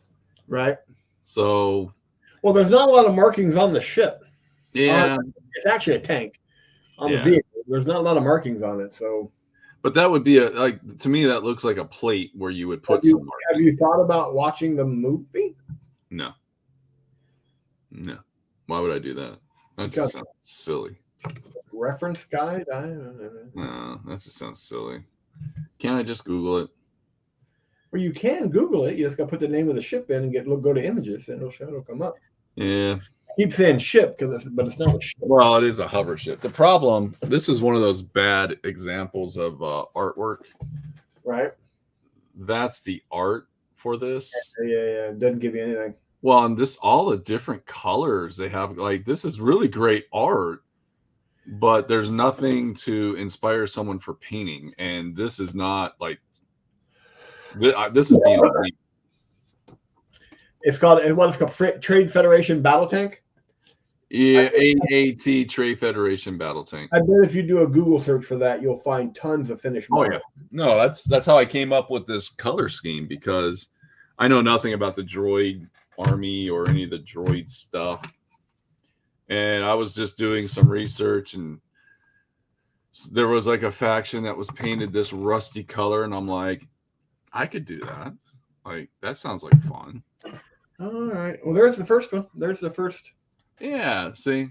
Right. So, well, there's not a lot of markings on the ship. Yeah. It's actually a tank on the vehicle. There's not a lot of markings on it. So, but that would be to me, that looks like a plate where you would put some markings. Have you thought about watching the movie? No. Why would I do that? That just sounds silly. Reference guide? No, that just sounds silly. Can't I just Google it? Well, you can Google it. You just got to put the name of the ship in and go to images, and it'll come up. Yeah. I keep saying ship but it's not a ship. Well, it is a hover ship. The problem, this is one of those bad examples of artwork. Right. That's the art for this. Yeah. It doesn't give you anything. Well, and all the different colors they have, like this is really great art, but there's nothing to inspire someone for painting. And this is not like, this is being It's called Trade Federation Battle Tank. Yeah, AAT Trade Federation Battle Tank. I bet if you do a Google search for that, you'll find tons of finished models. Oh yeah, no, that's how I came up with this color scheme, because I know nothing about the droid army or any of the droid stuff. And I was just doing some research, and there was like a faction that was painted this rusty color, and I'm like, I could do that. Like, that sounds like fun. All right. Well, there's the first one. There's the first. Yeah, see?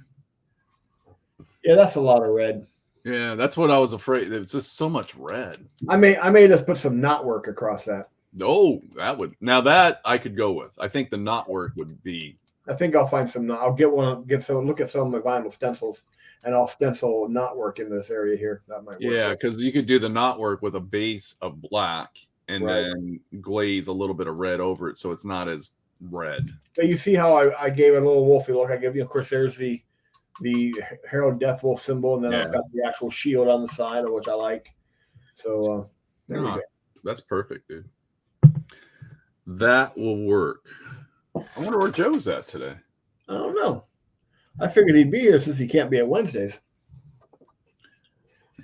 Yeah, that's a lot of red. Yeah, that's what I was afraid. It's just so much red. I made us put some knot work across that. Oh, that I could go with. I think the knot work would be. I think I'll find some. I'll get one. Look at some of my vinyl stencils, and I'll stencil knot work in this area here. That might work. Yeah, because you could do the knot work with a base of black and then glaze a little bit of red over it, so it's not as red. But you see how I gave it a little wolfy look. I give you, of course, there's the Herald Death Wolf symbol, and then I've got the actual shield on the side, which I like. So there we go. That's perfect, dude. That will work. I wonder where Joe's at today. I don't know. I figured he'd be here since he can't be at Wednesdays.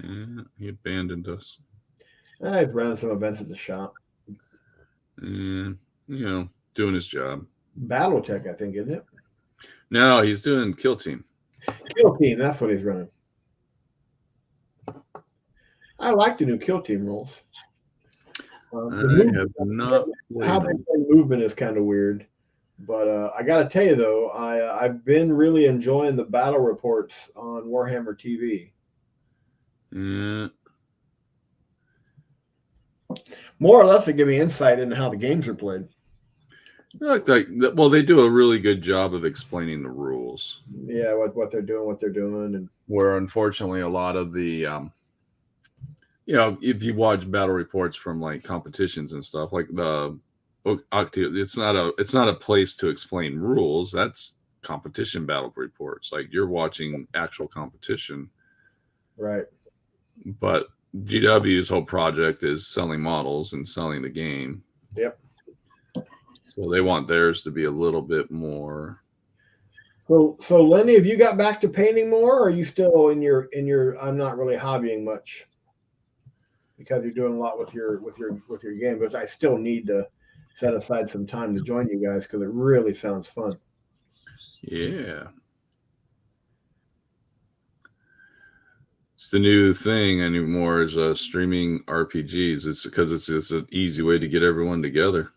Yeah, he abandoned us. He's running some events at the shop. And, doing his job. Battletech, I think, isn't it? No, he's doing Kill Team. Kill Team, that's what he's running. I like the new Kill Team rules. I have not played how they play movement is kind of weird. But I got to tell you, though, I've been really enjoying the battle reports on Warhammer TV. Yeah. More or less, they give me insight into how the games are played. Well, they do a really good job of explaining the rules. Yeah, what they're doing, and where unfortunately a lot of the, if you watch battle reports from like competitions and stuff, like the it's not a place to explain rules. That's competition battle reports. Like, you're watching actual competition, right? But GW's whole project is selling models and selling the game. Yep. So they want theirs to be a little bit more. So Lenny, have you got back to painting more, or are you still in your I'm not really hobbying much, because you're doing a lot with your game, but I still need to set aside some time to join you guys because it really sounds fun. Yeah. It's the new thing anymore is streaming RPGs. It's because it's an easy way to get everyone together.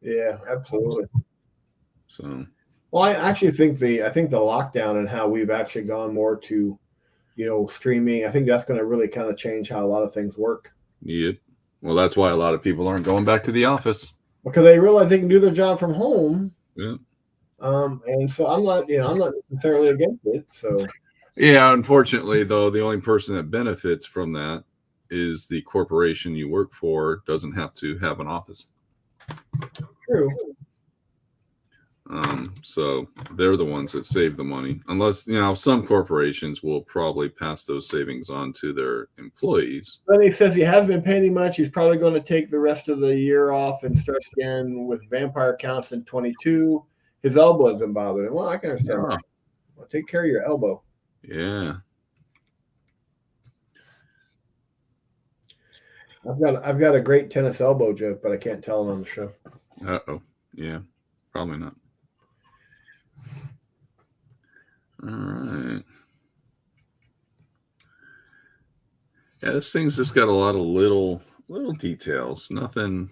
Yeah, absolutely. So, well, I actually think the lockdown and how we've actually gone more to, streaming, I think that's going to really kind of change how a lot of things work. Yeah. Well, that's why a lot of people aren't going back to the office, because they realize they can do their job from home. Yeah. And so I'm not necessarily against it. So. Yeah, unfortunately, though, the only person that benefits from that is the corporation you work for. Doesn't have to have an office. True. So they're the ones that save the money, unless some corporations will probably pass those savings on to their employees. Then he says he hasn't been painting much. He's probably going to take the rest of the year off and start again with Vampire Counts in 22. His elbow has been bothering him. Well, I can understand. Yeah. Well, take care of your elbow. Yeah. I've got a great tennis elbow joke, but I can't tell it on the show. Uh-oh. Yeah, probably not. All right. Yeah, this thing's just got a lot of little details. Nothing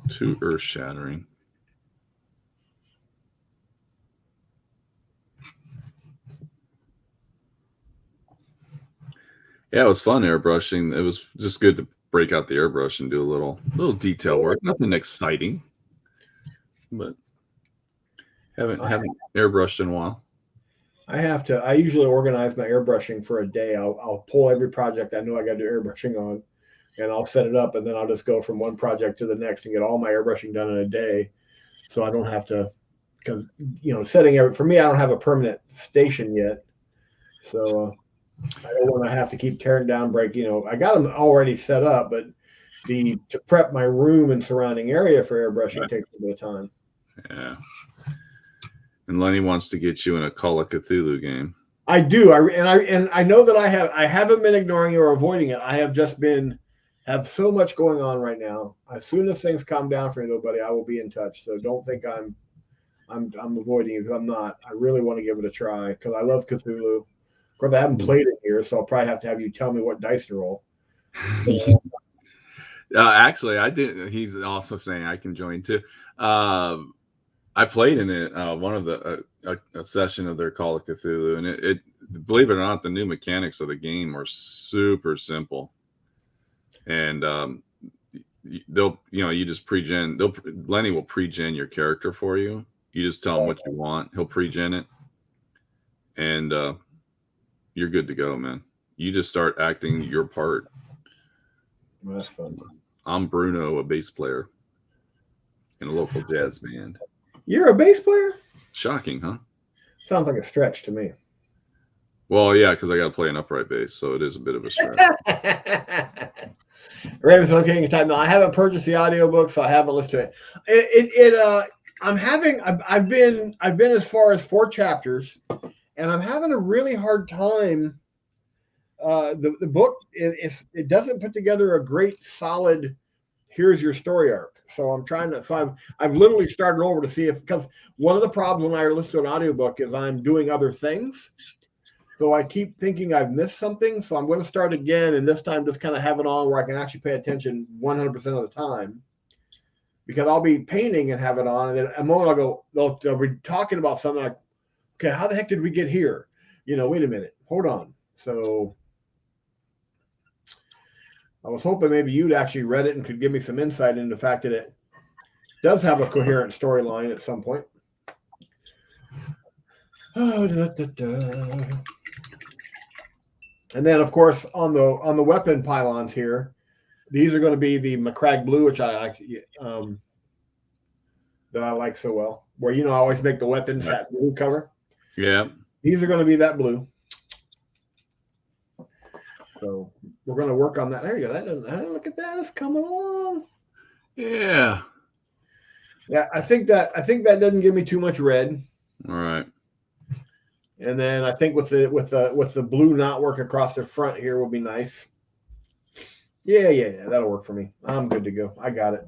too earth-shattering. Yeah, it was fun airbrushing. It was just good to break out the airbrush and do a little detail work. Nothing exciting, but haven't airbrushed in a while. I usually organize my airbrushing for a day. I'll pull every project I know I got to do airbrushing on, and I'll set it up, and then I'll just go from one project to the next and get all my airbrushing done in a day, so I don't have to. Because for me, I don't have a permanent station yet, so. I don't want to have to keep tearing down, I got them already set up, but to prep my room and surrounding area for airbrushing takes a bit of time. Yeah. And Lenny wants to get you in a Call of Cthulhu game. I do. I know that I haven't been ignoring it or avoiding it. I have just been have so much going on right now. As soon as things calm down for me, though, buddy, I will be in touch. So don't think I'm avoiding you, because I'm not. I really want to give it a try because I love Cthulhu. Of course, I haven't played it here, so I'll probably have to have you tell me what dice to roll. Actually, I did. He's also saying I can join too. I played in it one of the a session of their Call of Cthulhu, and it believe it or not, the new mechanics of the game are super simple, and they'll you just pre-gen. Lenny will pre-gen your character for you. You just tell him what you want. He'll pre-gen it, and you're good to go, man. You just start acting your part. That's fun. I'm Bruno, a bass player in a local jazz band. You're a bass player? Shocking, huh? Sounds like a stretch to me. Well, yeah, because I got to play an upright bass, so it is a bit of a stretch. Ravens okay time. No, I haven't purchased the audiobook, so I haven't listened to it. I've been as far as 4 chapters, and I'm having a really hard time. The book it doesn't put together a great solid here's your story arc. So I'm trying to. So I've literally started over to see if, because one of the problems when I listen to an audiobook is I'm doing other things. So I keep thinking I've missed something. So I'm going to start again, and this time just kind of have it on where I can actually pay attention 100% of the time. Because I'll be painting and have it on, and then a moment I'll go, they'll be talking about something like, okay, how the heck did we get here? Wait a minute, hold on. So I was hoping maybe you'd actually read it and could give me some insight into the fact that it does have a coherent storyline at some point. And then, of course, on the weapon pylons here, these are going to be the Macragge Blue, which I like, that I like so well. Where I always make the weapons that blue cover. Yeah. These are going to be that blue. So we're going to work on that. There you go. Look at that. It's coming along. Yeah. Yeah, I think that doesn't give me too much red. All right. And then I think with the blue knot work across the front here will be nice. Yeah, that'll work for me. I'm good to go. I got it.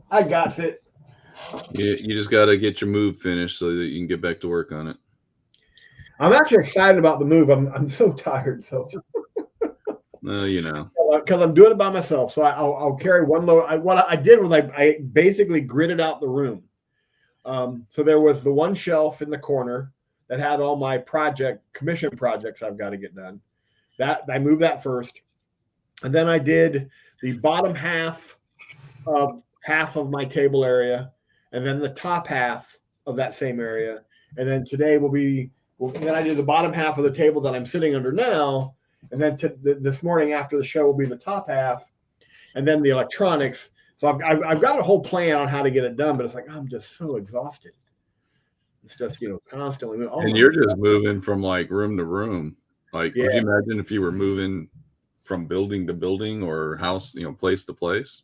Yeah, you just got to get your move finished so that you can get back to work on it. I'm actually excited about the move. I'm so tired. So. Because I'm doing it by myself, so I'll carry one load. What I did was I basically gridded out the room. So there was the one shelf in the corner that had all my commission projects I've got to get done. That I moved that first, and then I did the bottom half of my table area, and then the top half of that same area, and then today then I did the bottom half of the table that I'm sitting under now. And then this morning after the show will be the top half, and then the electronics. So I've got a whole plan on how to get it done, but it's like I'm just so exhausted. It's just constantly. And you're just moving from like room to room. Like, Could you imagine if you were moving from building to building or house, place to place?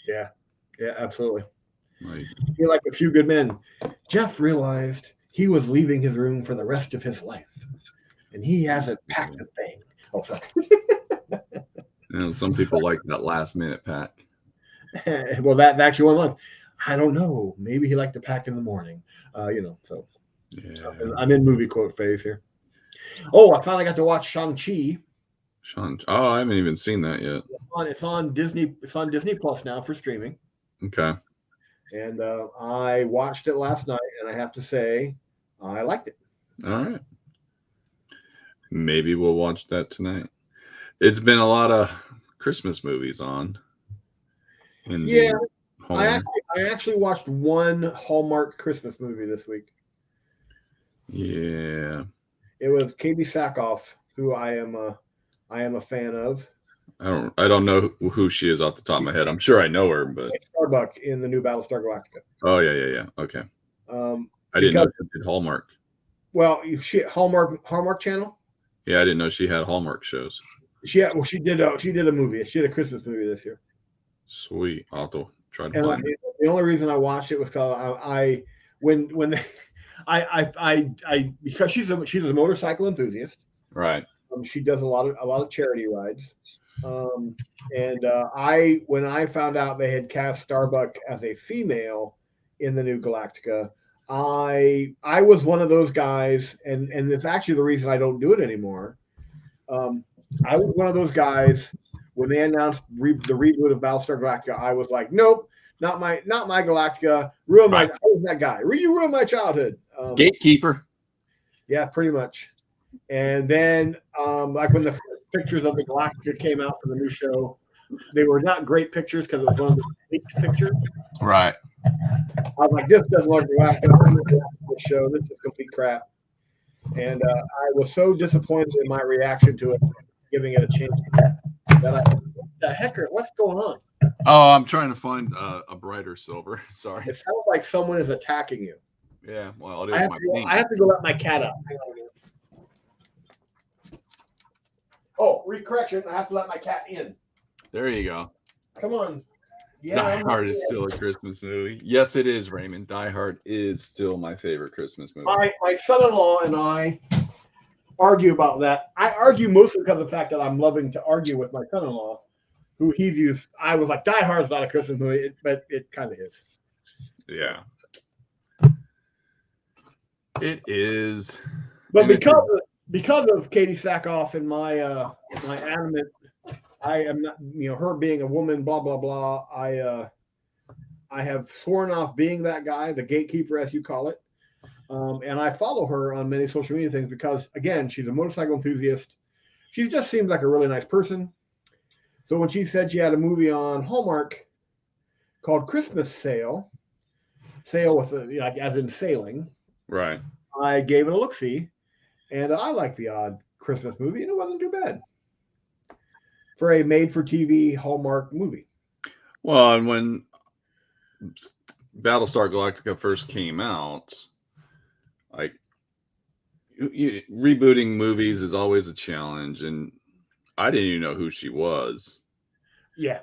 Yeah, absolutely. You're like A Few Good Men. Jeff realized he was leaving his room for the rest of his life, and he hasn't packed a thing. Oh, sorry. Some people like that last minute pack. Well, that actually one. I don't know. Maybe he liked to pack in the morning. So yeah. I'm in movie quote phase here. Oh, I finally got to watch Shang-Chi. I haven't even seen that yet. It's on Disney. It's on Disney Plus now for streaming. Okay. And I watched it last night, and I have to say, I liked it. All right. Maybe we'll watch that tonight. It's been a lot of Christmas movies on. I actually watched one Hallmark Christmas movie this week. Yeah. It was Katie Sackhoff, who I am a fan of. I don't know who she is off the top of my head. I'm sure I know her, but Starbuck in the new Battlestar Galactica. Oh yeah. Okay. I didn't know she did Hallmark. Well, Hallmark Channel. Yeah, I didn't know she had Hallmark shows. She did a movie. She did a Christmas movie this year. Sweet. I'll have to try to find it. The only reason I watched it was because because she's a motorcycle enthusiast. Right. She does a lot of charity rides, And when I found out they had cast Starbuck as a female in the new Galactica, I was one of those guys, and it's actually the reason I don't do it anymore. I was one of those guys when they announced the reboot of Battlestar Galactica. I was like, nope, not my Galactica. Ruin my. I was that guy. You ruined my childhood. Gatekeeper. Yeah, pretty much. And then, like when the first pictures of the Galactica came out for the new show, they were not great pictures because it was one of the leaked pictures. Right. I was like, this doesn't look Galactica. I'm not going to this show. This is complete crap. And I was so disappointed in my reaction to it, giving it a chance. What's going on? Oh, I'm trying to find a brighter silver. Sorry. It sounds like someone is attacking you. Yeah, well, it is I have to go let my cat out. Hang on a minute. Oh, recorrection. I have to let my cat in. There you go. Come on. Yeah, Die Hard is still a Christmas movie. Yes, it is, Raymond. Die Hard is still my favorite Christmas movie. My son-in-law and I argue about that. I argue mostly because of the fact that I'm loving to argue with my son-in-law, who he views. I was like, Die Hard is not a Christmas movie, but it kind of is. Yeah. It is. But because of Katie Sackhoff and my my adamant, I am not, her being a woman, blah blah blah. I have sworn off being that guy, the gatekeeper, as you call it, and I follow her on many social media things because, again, she's a motorcycle enthusiast. She just seems like a really nice person. So when she said she had a movie on Hallmark called Christmas Sail with as in sailing, right? I gave it a look-see, and I like the odd Christmas movie, and it wasn't too bad for a made-for-TV Hallmark movie. Well, and when Battlestar Galactica first came out, like rebooting movies is always a challenge, and I didn't even know who she was. Yeah.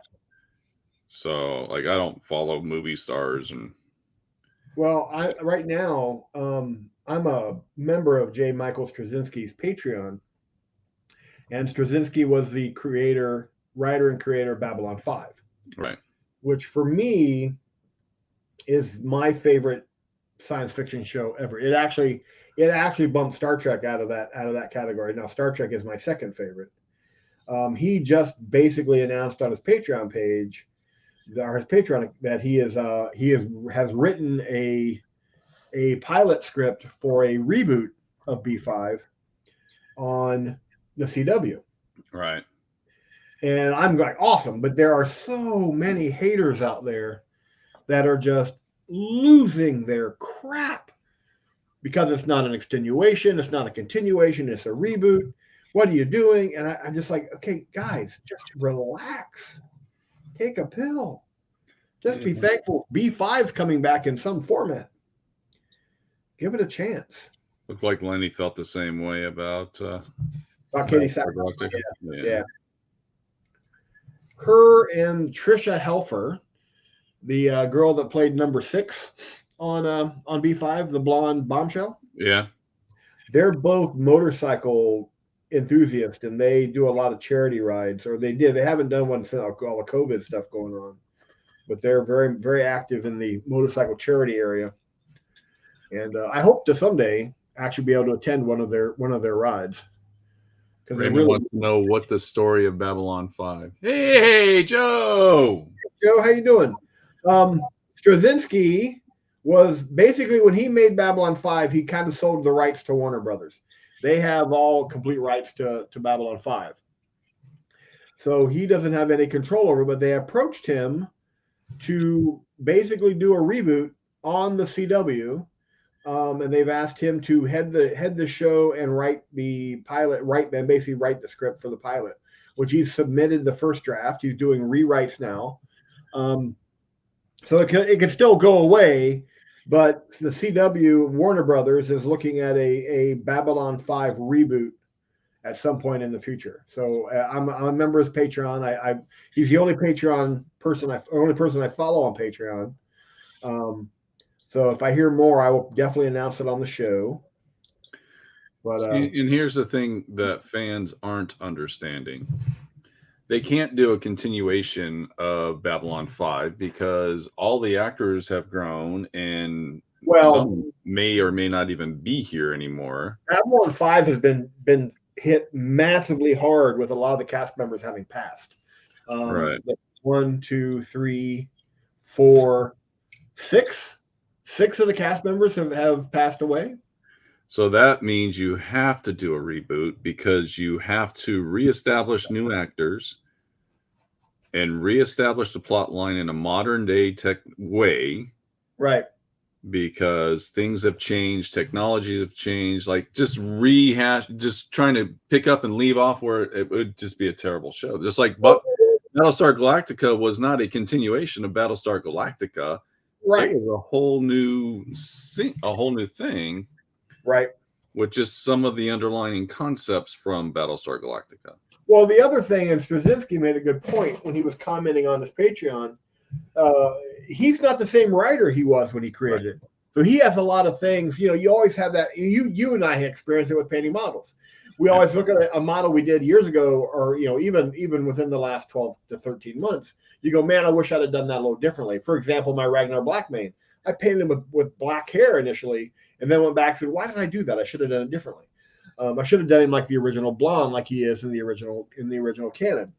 So, like, I don't follow movie stars, and well, right now I'm a member of J. Michael Straczynski's Patreon, and Straczynski was the writer and creator of Babylon 5. Right. Which for me is my favorite science fiction show ever. It actually bumped Star Trek out of that category. Now Star Trek is my second favorite. He just basically announced on his Patreon page, that he has written a pilot script for a reboot of B5 on the CW. Right. And I'm like, awesome. But there are so many haters out there that are just losing their crap because it's not an extenuation. It's not a continuation. It's a reboot. What are you doing? And I'm just like, okay, guys, just relax. Take a pill. Just be thankful B5's coming back in some format. Give it a chance. Looked like Lenny felt the same way about Katie Sackhoff. Yeah. Her and Trisha Helfer, the girl that played number 6 on B5, the blonde bombshell. Yeah. They're both motorcycle enthusiasts, and they do a lot of charity rides, or they did. They haven't done one since all the COVID stuff going on, but they're very, very active in the motorcycle charity area. And I hope to someday actually be able to attend one of their rides. Raymond wants to know what the story of Babylon 5. Hey, Joe. Joe, how you doing? Straczynski was basically, when he made Babylon 5, he kind of sold the rights to Warner Brothers. They have all complete rights to Babylon 5. So he doesn't have any control over it, but they approached him to basically do a reboot on the CW. And they've asked him to head the show and write the pilot, basically write the script for the pilot, which he's submitted the first draft. He's doing rewrites now. So it could still go away, but the CW, Warner Brothers, is looking at a Babylon 5 reboot at some point in the future. So I'm a member of his Patreon. He's the only person I follow on Patreon. So if I hear more, I will definitely announce it on the show. But and here's the thing that fans aren't understanding. they can't do a continuation of Babylon 5 because all the actors have grown and Well, some may or may not even be here anymore. Babylon 5 has been hit massively hard with a lot of the cast members having passed. Right. 1, 2, 3, 4, 6. 6 of the cast members have passed away. So that means you have to do a reboot because you have to reestablish new actors and reestablish the plot line in a modern day tech way. Right. Because things have changed, technologies have changed. Like just trying to pick up and leave off where it would just be a terrible show. Just like Battlestar Galactica was not a continuation of Battlestar Galactica. Right. It was a whole new thing. Right. With just some of the underlying concepts from Battlestar Galactica. Well, the other thing, and Straczynski made a good point when he was commenting on his Patreon, he's not the same writer he was when he created it. So he has a lot of things, you always have that. You and I experienced it with painting models. We always look at a model we did years ago, or, even within the last 12 to 13 months, you go, man, I wish I'd have done that a little differently. For example, my Ragnar Blackmane, I painted him with black hair initially, and then went back and said, why did I do that? I should have done it differently. I should have done him like the original blonde, like he is in the original canon.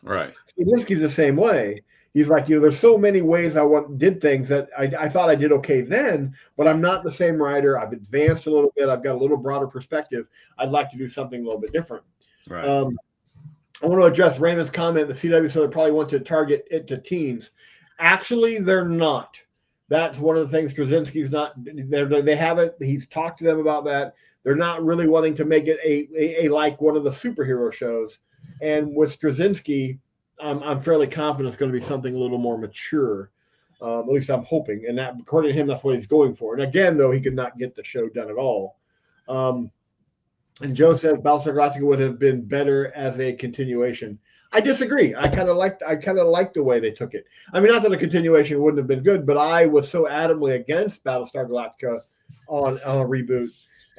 Right. Straczynski's the same way. He's like, there's so many ways did things that I thought I did okay then, but I'm not the same writer. I've advanced a little bit. I've got a little broader perspective. I'd like to do something a little bit different. Right. I want to address Raymond's comment. The CW so they probably want to target it to teens. Actually, they're not. That's one of the things Straczynski's not. They haven't. He's talked to them about that. They're not really wanting to make it a like one of the superhero shows. And with Straczynski, I'm fairly confident it's going to be something a little more mature. At least I'm hoping. And that, according to him, that's what he's going for. And again, though, he could not get the show done at all. And Joe says Battlestar Galactica would have been better as a continuation. I disagree. I kind of liked the way they took it. I mean, not that a continuation wouldn't have been good, but I was so adamantly against Battlestar Galactica on a reboot,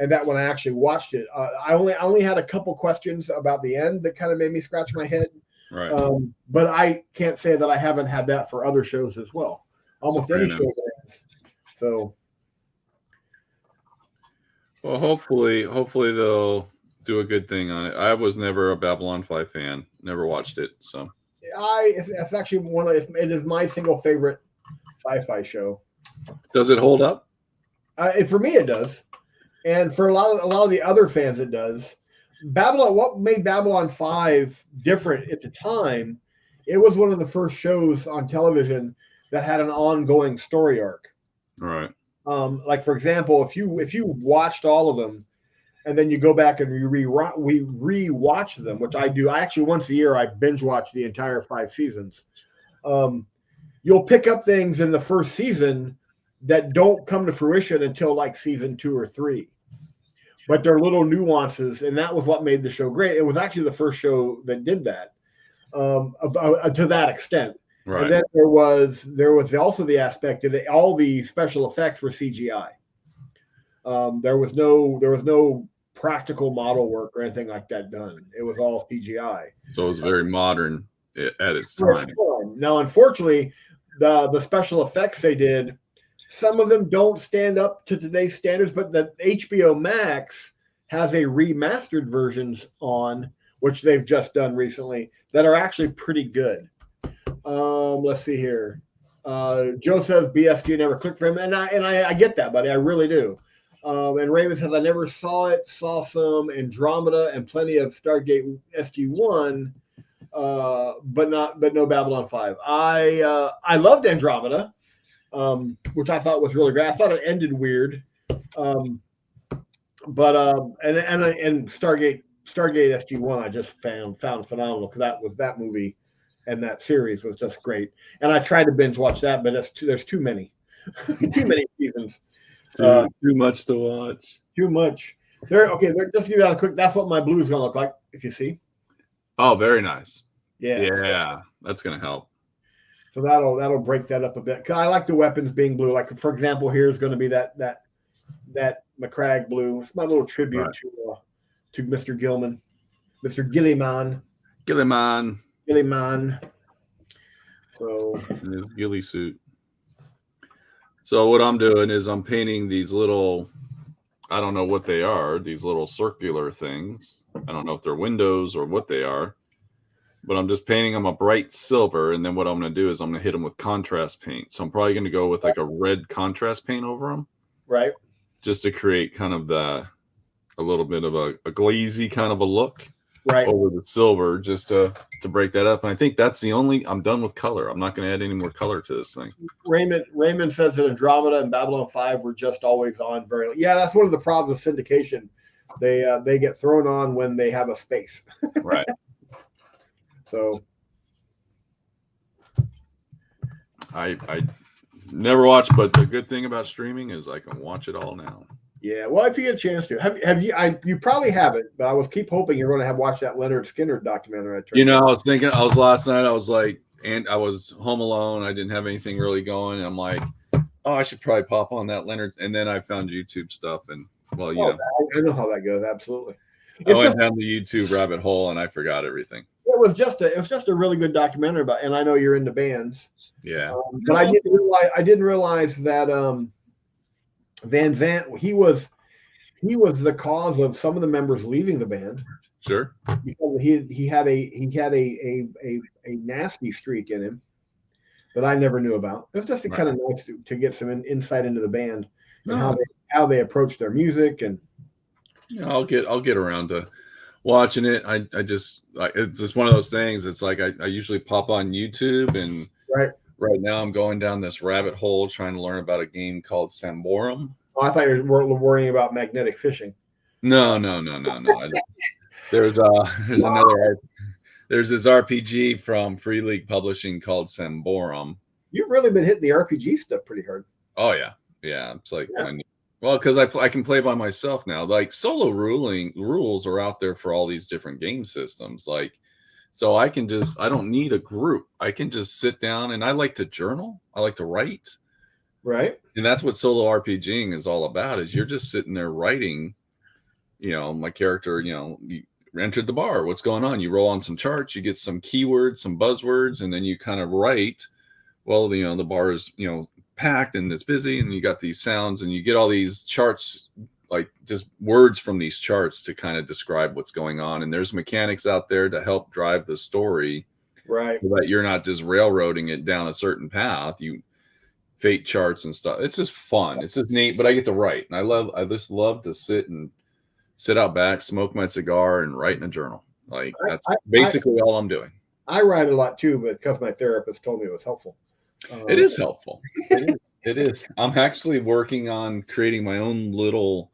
and that when I actually watched it, I only had a couple questions about the end that kind of made me scratch my head. Right. But I can't say that I haven't had that for other shows as well. Almost any show. So. Well, hopefully they'll do a good thing on it. I was never a Babylon 5 fan. Never watched it. So. It's actually it is my single favorite sci-fi show. Does it hold up? For me, it does, and for a lot of the other fans, it does. Babylon. What made Babylon 5 different at the time? It was one of the first shows on television that had an ongoing story arc. Right. Like for example, if you watched all of them, and then you go back and we rewatch them, which I do. I actually once a year I binge watch the entire 5 seasons. You'll pick up things in the first season that don't come to fruition until like season 2 or 3. But they're little nuances, and that was what made the show great. It was actually the first show that did that to that extent. Right. And then there was also the aspect that all the special effects were CGI. There was no practical model work or anything like that done. It was all CGI. So it was very modern at its time. Now, unfortunately, the special effects they did, some of them don't stand up to today's standards, but the HBO Max has a remastered versions on, which they've just done recently, that are actually pretty good. Let's see here. Joe says BSG never clicked for him, and I get that, buddy. I really do. And Raymond says I never saw it. Saw some Andromeda and plenty of Stargate SG-1, but no Babylon 5. I loved Andromeda, which I thought was really great. I thought it ended weird, but Stargate SG-1 I just found phenomenal because that movie and that series was just great. And I tried to binge watch that, but there's too many, too many seasons. Too much to watch. Too much. They're just to give you that quick. That's what my blue is going to look like. If you see. Oh, very nice. Yeah. That's going to help. So that'll break that up a bit. Cause I like the weapons being blue. Like for example, here's going to be that McCrag blue. It's my little tribute to Mr. Gilman, Mr. Gilliman. Gilliman. Ghillie Man. So in his ghillie suit. So what I'm doing is I'm painting these little, I don't know what they are, these little circular things. I don't know if they're windows or what they are, but I'm just painting them a bright silver. And then what I'm going to do is I'm going to hit them with contrast paint. So I'm probably going to go with like a red contrast paint over them. right. Just to create kind of a little bit of a glazy kind of a look. Right. Over the silver, just to break that up. And I think that's the only, I'm done with color. I'm not going to add any more color to this thing. Raymond says that Andromeda and Babylon 5 were just always on. Yeah, that's one of the problems with syndication. They get thrown on when they have a space. Right. So I never watched, but the good thing about streaming is I can watch it all now. yeah, well, if you get a chance to, have you? You probably haven't, but I was keep hoping you're going to have watched that Leonard Skinner documentary. I was thinking, last night, I was like, and I was home alone. I didn't have anything really going. I'm like, oh, I should probably pop on that Leonard. And then I found YouTube stuff, and well, you know, I know how that goes. Absolutely. I went down the YouTube rabbit hole, and I forgot everything. It was just a really good documentary about, and I know you're into bands. Yeah, but I didn't realize that Van Zant, he was the cause of some of the members leaving the band. Sure. Because he had a nasty streak in him that I never knew about. It was just kind of nice to get some insight into the band and how they approach their music. And I'll get around to watching it. It's just one of those things. It's like I usually pop on YouTube, and right now I'm going down this rabbit hole trying to learn about a game called Samborum. Oh, I thought you were worrying about magnetic fishing. No. There's this RPG from Free League Publishing called Samborum. You've really been hitting the RPG stuff pretty hard. Oh yeah. It's like well, because I can play by myself now. Like solo rules are out there for all these different game systems. Like, so I don't need a group. I can just sit down, and I like to journal. I like to write. Right. And that's what solo RPGing is all about, is you're just sitting there writing, my character, you entered the bar. What's going on? You roll on some charts, you get some keywords, some buzzwords, and then you kind of write, well, the bar is, packed and it's busy, and you got these sounds, and you get all these charts, like just words from these charts to kind of describe what's going on. And there's mechanics out there to help drive the story. Right. So that you're not just railroading it down a certain path. You fate charts and stuff. It's just fun. It's just neat, but I get to write. And I just love to sit out back, smoke my cigar, and write in a journal. Like that's basically all I'm doing. I write a lot too, but because my therapist told me it was helpful. It is helpful. It is. I'm actually working on creating my own little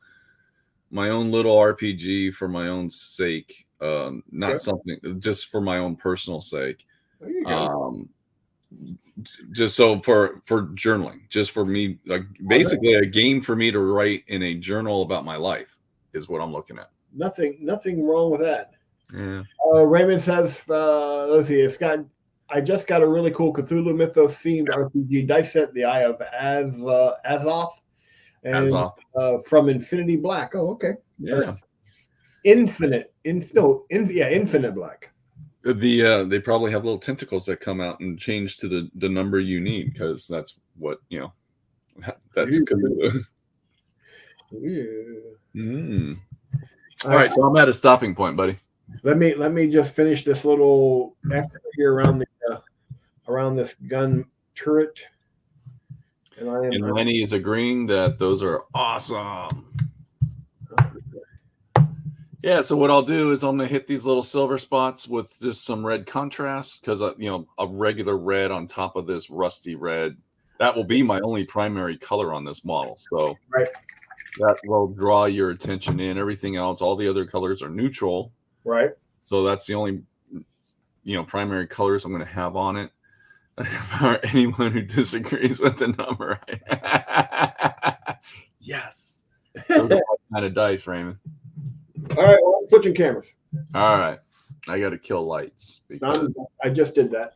RPG for my own sake. Not something just for my own personal sake. There you go. Just so for journaling, just for me, like basically a game for me to write in a journal about my life is what I'm looking at. Nothing wrong with that. Yeah. Raymond says, let's see, I just got a really cool Cthulhu Mythos themed RPG dice set, The Eye of Azoth, and from Infinity Black. Oh, okay. Yeah. Infinite Black. They probably have little tentacles that come out and change to the number you need, because that's what that's Cthulhu. Yeah. All right, so I'm at a stopping point, buddy. Let me just finish this little extra here around this gun turret. And Lenny is agreeing that those are awesome. Yeah, so what I'll do is I'm going to hit these little silver spots with just some red contrast, because, a regular red on top of this rusty red, that will be my only primary color on this model. So that will draw your attention in. Everything else, all the other colors are neutral. Right. So that's the only, primary colors I'm going to have on it. For anyone who disagrees with the number. Yes. Those are kind of dice, Raymond. All right, well, I'm switching cameras. All right. I got to kill lights. I just did that.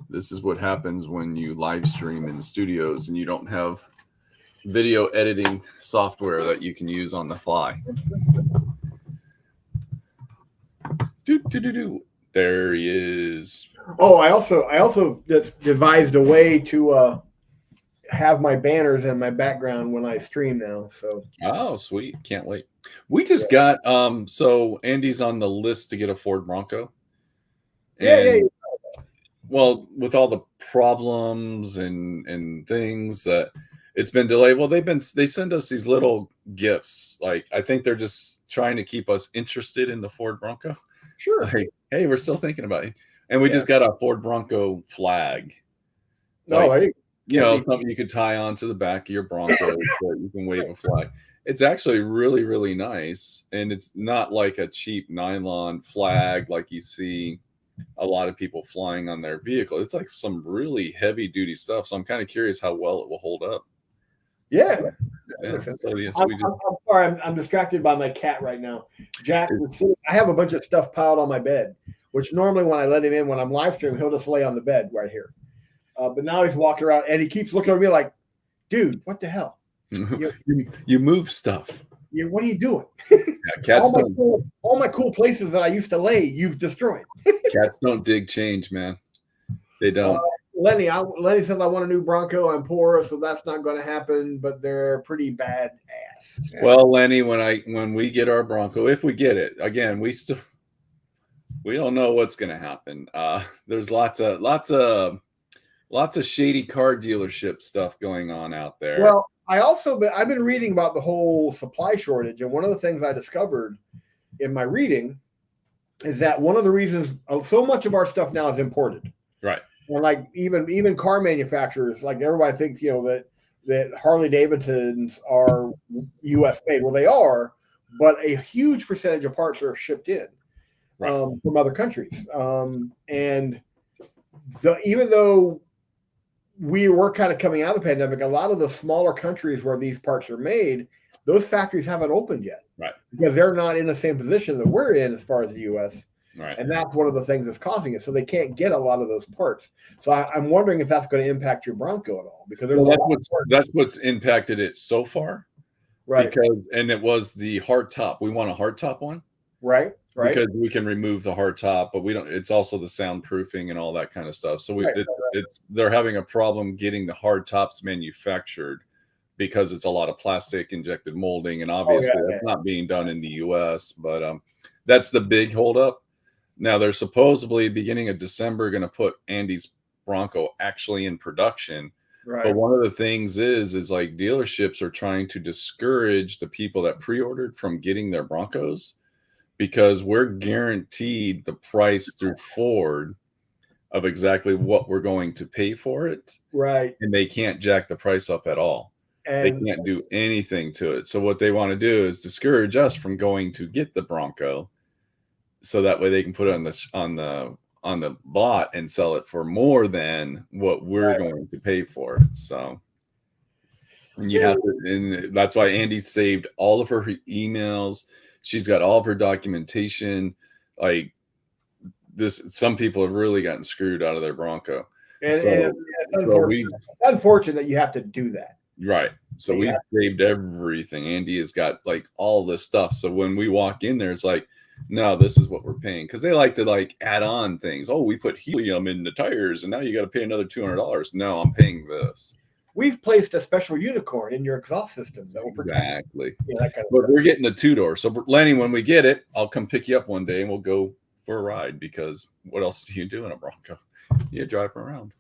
This is what happens when you live stream in studios and you don't have video editing software that you can use on the fly. Do-do-do. There he is. Oh, I also devised a way to have my banners in my background when I stream now. So Oh, sweet. Can't wait. We just got so Andy's on the list to get a Ford Bronco. yeah. And well, with all the problems and things that it's been delayed. Well, they send us these little gifts. Like I think they're just trying to keep us interested in the Ford Bronco. Sure. Like, hey, we're still thinking about it. And we just got a Ford Bronco flag. Like, something you could tie onto the back of your Bronco so you can wave a flag. It's actually really, really nice. And it's not like a cheap nylon flag like you see a lot of people flying on their vehicle. It's like some really heavy duty stuff. So I'm kind of curious how well it will hold up. Yeah. So, yes, I'm sorry, I'm distracted by my cat right now. Jack, I have a bunch of stuff piled on my bed, which normally when I let him in, when I'm live streaming, he'll just lay on the bed right here. But now he's walking around and he keeps looking at me like, dude, what the hell? You move stuff. What are you doing? Cats all my cool places that I used to lay, you've destroyed. Cats don't dig change, man. They don't. Lenny says I want a new Bronco. I'm poor, so that's not going to happen. But they're pretty bad ass. Well, Lenny, when we get our Bronco, if we get it, again, we don't know what's going to happen. There's lots of shady car dealership stuff going on out there. Well, I've been reading about the whole supply shortage, and one of the things I discovered in my reading is that one of the reasons so much of our stuff now is imported. Right. And like even car manufacturers, like everybody thinks, that Harley Davidsons are U.S. made. Well, they are, but a huge percentage of parts are shipped in from other countries. And even though we were kind of coming out of the pandemic, a lot of the smaller countries where these parts are made, those factories haven't opened yet. Right. Because they're not in the same position that we're in as far as the U.S. Right. And that's one of the things that's causing it. So they can't get a lot of those parts. So I'm wondering if that's going to impact your Bronco at all, because that's what's impacted it so far. Right. And it was the hard top. We want a hard top one. Right. Because we can remove the hard top, but we don't. It's also the soundproofing and all that kind of stuff. So they're having a problem getting the hard tops manufactured because it's a lot of plastic injected molding, and obviously that's not being done in the U.S. But that's the big holdup. Now they're supposedly beginning of December going to put Andy's Bronco actually in production. Right. But one of the things is like dealerships are trying to discourage the people that pre-ordered from getting their Broncos, because we're guaranteed the price through Ford of exactly what we're going to pay for it. Right. And they can't jack the price up at all. They can't do anything to it. So what they want to do is discourage us from going to get the Bronco, so that way they can put it on the lot and sell it for more than what we're going to pay for. So and you have to, and that's why Andy saved all of her emails. She's got all of her documentation. Like this, some people have really gotten screwed out of their Bronco. And it's unfortunate that you have to do that. Right. So we saved everything. Andy has got like all this stuff. So when we walk in there, it's like, no, this is what we're paying. Because they like to like add on things. Oh, we put helium in the tires and now you got to pay another $200. No, I'm paying this. We've placed a special unicorn in your exhaust system. Exactly. But we're getting a 2-door. So Lenny, when we get it, I'll come pick you up one day and we'll go for a ride, because what else do you do in a Bronco? You drive around.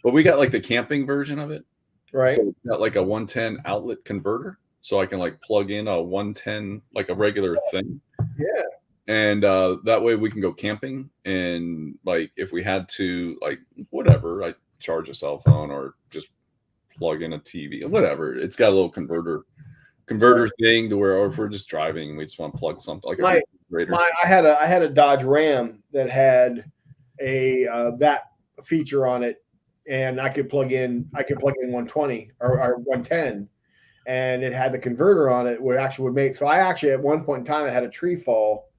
But we got like the camping version of it. Right. So it's got like a 110 outlet converter. So I can like plug in a 110, like a regular thing. Yeah. And that way we can go camping. And like if we had to, like whatever, I charge a cell phone or just plug in a TV or whatever. It's got a little converter thing to where, or if we're just driving, we just want to plug something like I had a Dodge Ram that had a that feature on it, and I could plug in 120 or 110, and it had the converter on it where actually would make. So I actually at one point in time I had a tree fall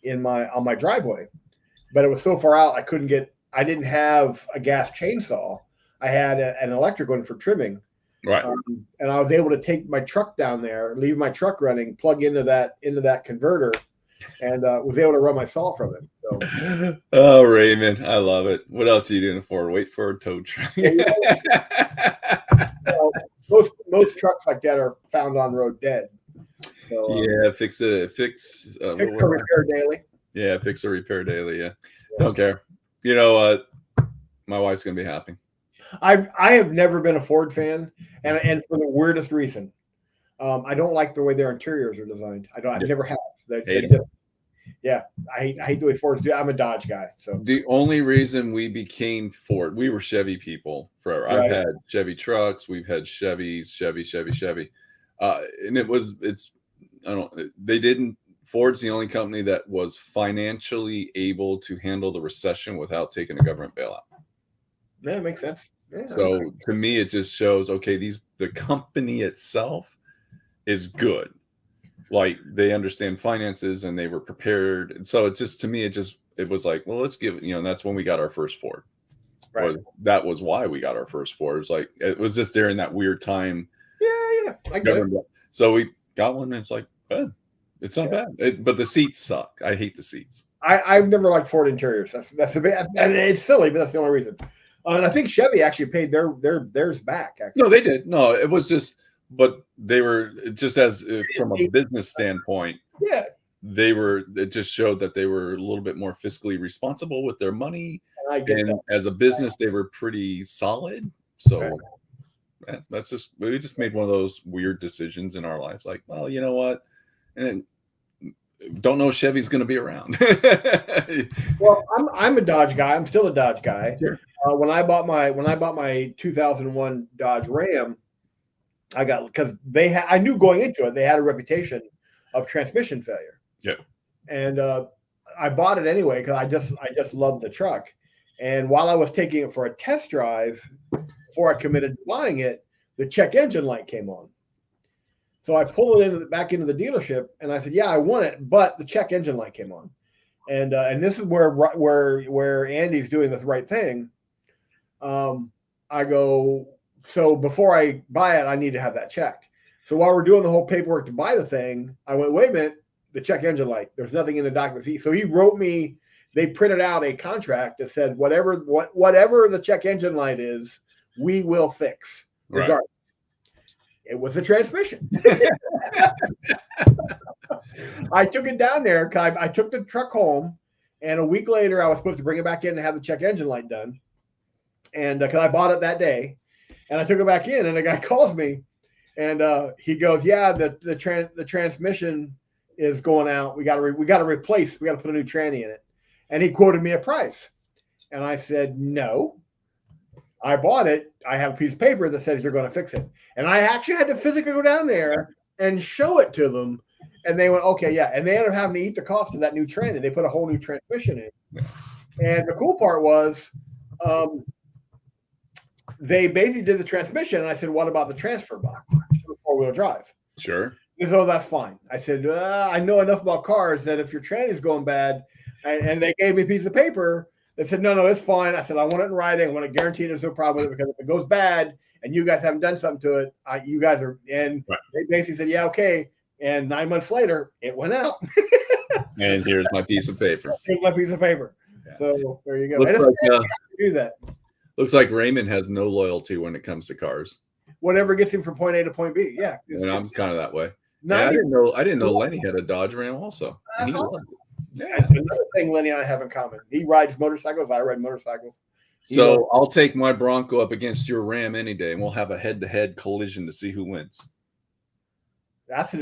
on my driveway, but it was so far out I didn't have a gas chainsaw. I had an electric one for trimming. Right. And I was able to take my truck down there, leave my truck running, plug into that converter, and was able to run my saw from it. So, Oh, Raymond, I love it. What else are you doing for? Wait for a tow truck. well, most trucks like that are found on road dead. So, Yeah, fix it. Fix or repair daily. Yeah, fix or repair daily. Yeah. Don't care. You know what? My wife's gonna be happy. I have never been a Ford fan, and for the weirdest reason, I don't like the way their interiors are designed. I've never have. Yeah, I hate the way Fords do. I'm a Dodge guy. So the only reason we became Ford, we were Chevy people forever. Right. I've had Chevy trucks, we've had Chevys, Chevy. And they didn't. Ford's the only company that was financially able to handle the recession without taking a government bailout. Yeah, it makes sense. Yeah, so to me, it just shows, okay, the company itself is good. Like they understand finances and they were prepared. And so it's just, to me, it was like, well, let's give, and that's when we got our first Ford. Right. That was why we got our first Ford. It was like, it was just during that weird time. Yeah. I get it. So we got one and it's like, good. It's not bad. But the seats suck. I hate the seats. I've never liked Ford interiors. That's a bit, and it's silly, but that's the only reason. And I think Chevy actually paid theirs back. Actually. No, they did. No, it was just, but they were just from a business standpoint. Yeah, it just showed that they were a little bit more fiscally responsible with their money. And as a business, they were pretty solid. So we just made one of those weird decisions in our lives. Like, well, you know what? And don't know if Chevy's going to be around. Well, I'm a Dodge guy. I'm still a Dodge guy. Sure. When I bought my 2001 Dodge Ram, because I knew going into it they had a reputation of transmission failure. Yeah. And I bought it anyway because I just loved the truck. And while I was taking it for a test drive before I committed to buying it, the check engine light came on. So I pulled it back into the dealership, and I said, "Yeah, I want it," but the check engine light came on, and this is where Andy's doing the right thing. I go, so before I buy it, I need to have that checked. So while we're doing the whole paperwork to buy the thing, I went, "Wait a minute, the check engine light. There's nothing in the documents." So he wrote me. They printed out a contract that said whatever the check engine light is, we will fix regardless. Right. It was a transmission. I took it down there. I took the truck home, and a week later, I was supposed to bring it back in and have the check engine light done. And because I bought it that day, and I took it back in, and the guy calls me, and he goes, "Yeah, the transmission is going out. We got to replace. We got to put a new tranny in it." And he quoted me a price, and I said, "No. I bought it. I have a piece of paper that says you're going to fix it." And I actually had to physically go down there and show it to them. And they went, "Okay, yeah." And they ended up having to eat the cost of that new tranny. They put a whole new transmission in. And the cool part was they basically did the transmission. And I said, "What about the transfer box for four-wheel drive?" Sure. He said, "Oh, that's fine." I said, "I know enough about cars that if your tranny is going bad," and they gave me a piece of paper. They said, no, it's fine. I said, I want it in writing. I want to guarantee there's no problem with it, because if it goes bad and you guys haven't done something to it, you guys are, and right. They basically said, yeah, okay. And 9 months later, it went out. And here's my piece of paper. Here's my piece of paper. Yeah. So there you go. Do that. Looks like Raymond has no loyalty when it comes to cars. Whatever gets him from point A to point B. Yeah. And I'm kind of that way. I didn't know Lenny had a Dodge Ram also. He loved it. Yeah. Another thing Lenny and I have in common. He rides motorcycles. I ride motorcycles. So I'll take my Bronco up against your Ram any day, and we'll have a head-to-head collision to see who wins. That's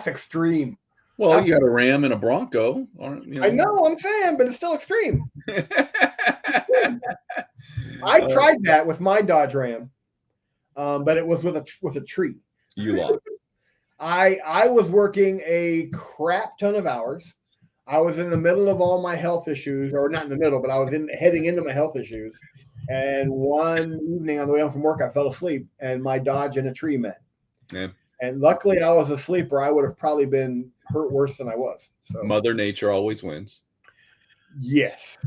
extreme. Well, you got a Ram and a Bronco. I know, I'm saying, but it's still extreme. I tried that with my Dodge Ram, but it was with a tree. You lost. I was working a crap ton of hours. I was in the middle of all my health issues, or not in the middle, but I was heading into my health issues. And one evening on the way home from work, I fell asleep, and my Dodge and a tree met. Yeah. And luckily, I was asleep, or I would have probably been hurt worse than I was. So. Mother Nature always wins. Yes.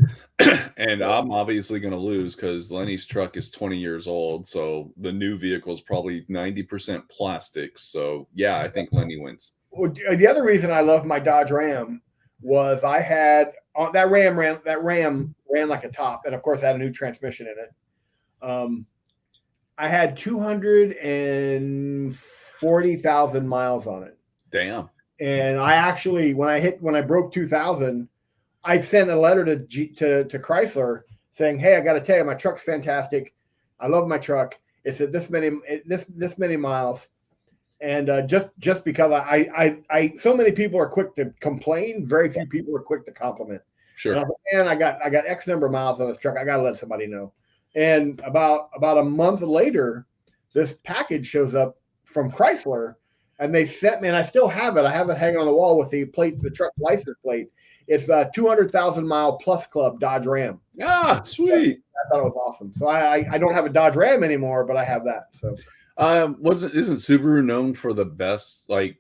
And I'm obviously going to lose because Lenny's truck is 20 years old. So the new vehicle is probably 90% plastic. So, yeah, I think Lenny wins. Well, the other reason I love my Dodge Ram was I had that Ram ran like a top, and of course I had a new transmission in it. I had 240,000 miles on it. Damn. And I actually, when I broke 2,000, I sent a letter to Chrysler saying, "Hey, I got to tell you, my truck's fantastic. I love my truck. It's at this many miles." And just because I so many people are quick to complain, very few people are quick to compliment. Sure. And I was like, man, I got X number of miles on this truck. I got to let somebody know. And about a month later, this package shows up from Chrysler, and they sent me, and I still have it. I have it hanging on the wall with the truck license plate. It's a 200,000 mile plus club Dodge Ram. Ah, sweet. I thought it was awesome. So I don't have a Dodge Ram anymore, but I have that. So isn't Subaru known for the best, like,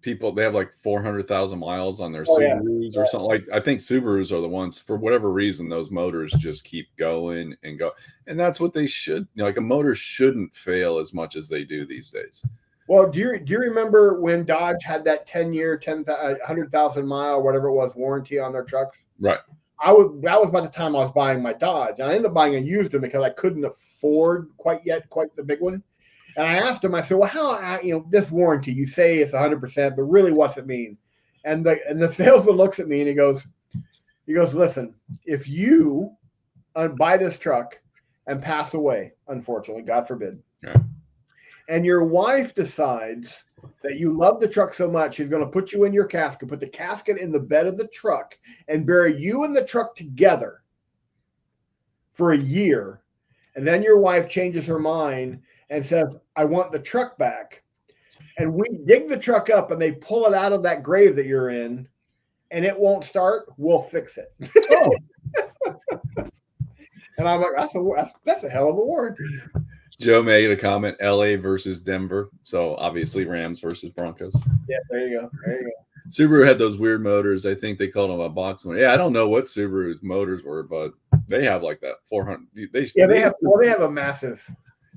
people? They have like 400,000 miles on their Subarus or something. Like, I think Subarus are the ones, for whatever reason, those motors just keep going and go, and that's what they should. Like, a motor shouldn't fail as much as they do these days. Well, do you remember when Dodge had that 10-year, 100,000 mile, whatever it was, warranty on their trucks? Right. That was about the time I was buying my Dodge, and I ended up buying a used one because I couldn't afford quite the big one. And I asked him, I said, "Well, how, this warranty, you say it's 100%, but really what's it mean?" And the salesman looks at me and he goes, "Listen, if you buy this truck and pass away, unfortunately, God forbid, and your wife decides that you love the truck so much, she's going to put you in your casket, put the casket in the bed of the truck, and bury you and the truck together for a year, and then your wife changes her mind and says, 'I want the truck back,' and we dig the truck up and they pull it out of that grave that you're in, and it won't start, we'll fix it." Oh. And I'm like, that's a hell of a warranty. Joe made a comment: LA versus Denver, so obviously Rams versus Broncos. Yeah, there you go. Subaru had those weird motors. I think they called them a box one. Yeah, I don't know what Subaru's motors were, but they have like that 400. They have a massive.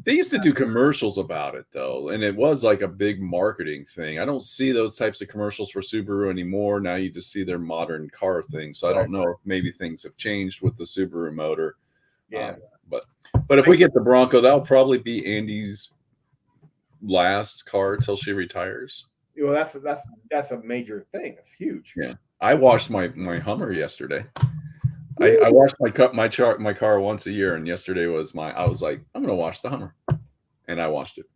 They used to do commercials about it though, and it was like a big marketing thing. I don't see those types of commercials for Subaru anymore. Now you just see their modern car thing. So I don't know if maybe things have changed with the Subaru motor. Yeah. But if we get the Bronco, that'll probably be Andy's last car till she retires. Well, that's a major thing. It's huge. Yeah. I washed my Hummer yesterday. I washed my car once a year, and yesterday was I was like, I'm gonna wash the Hummer, and I washed it.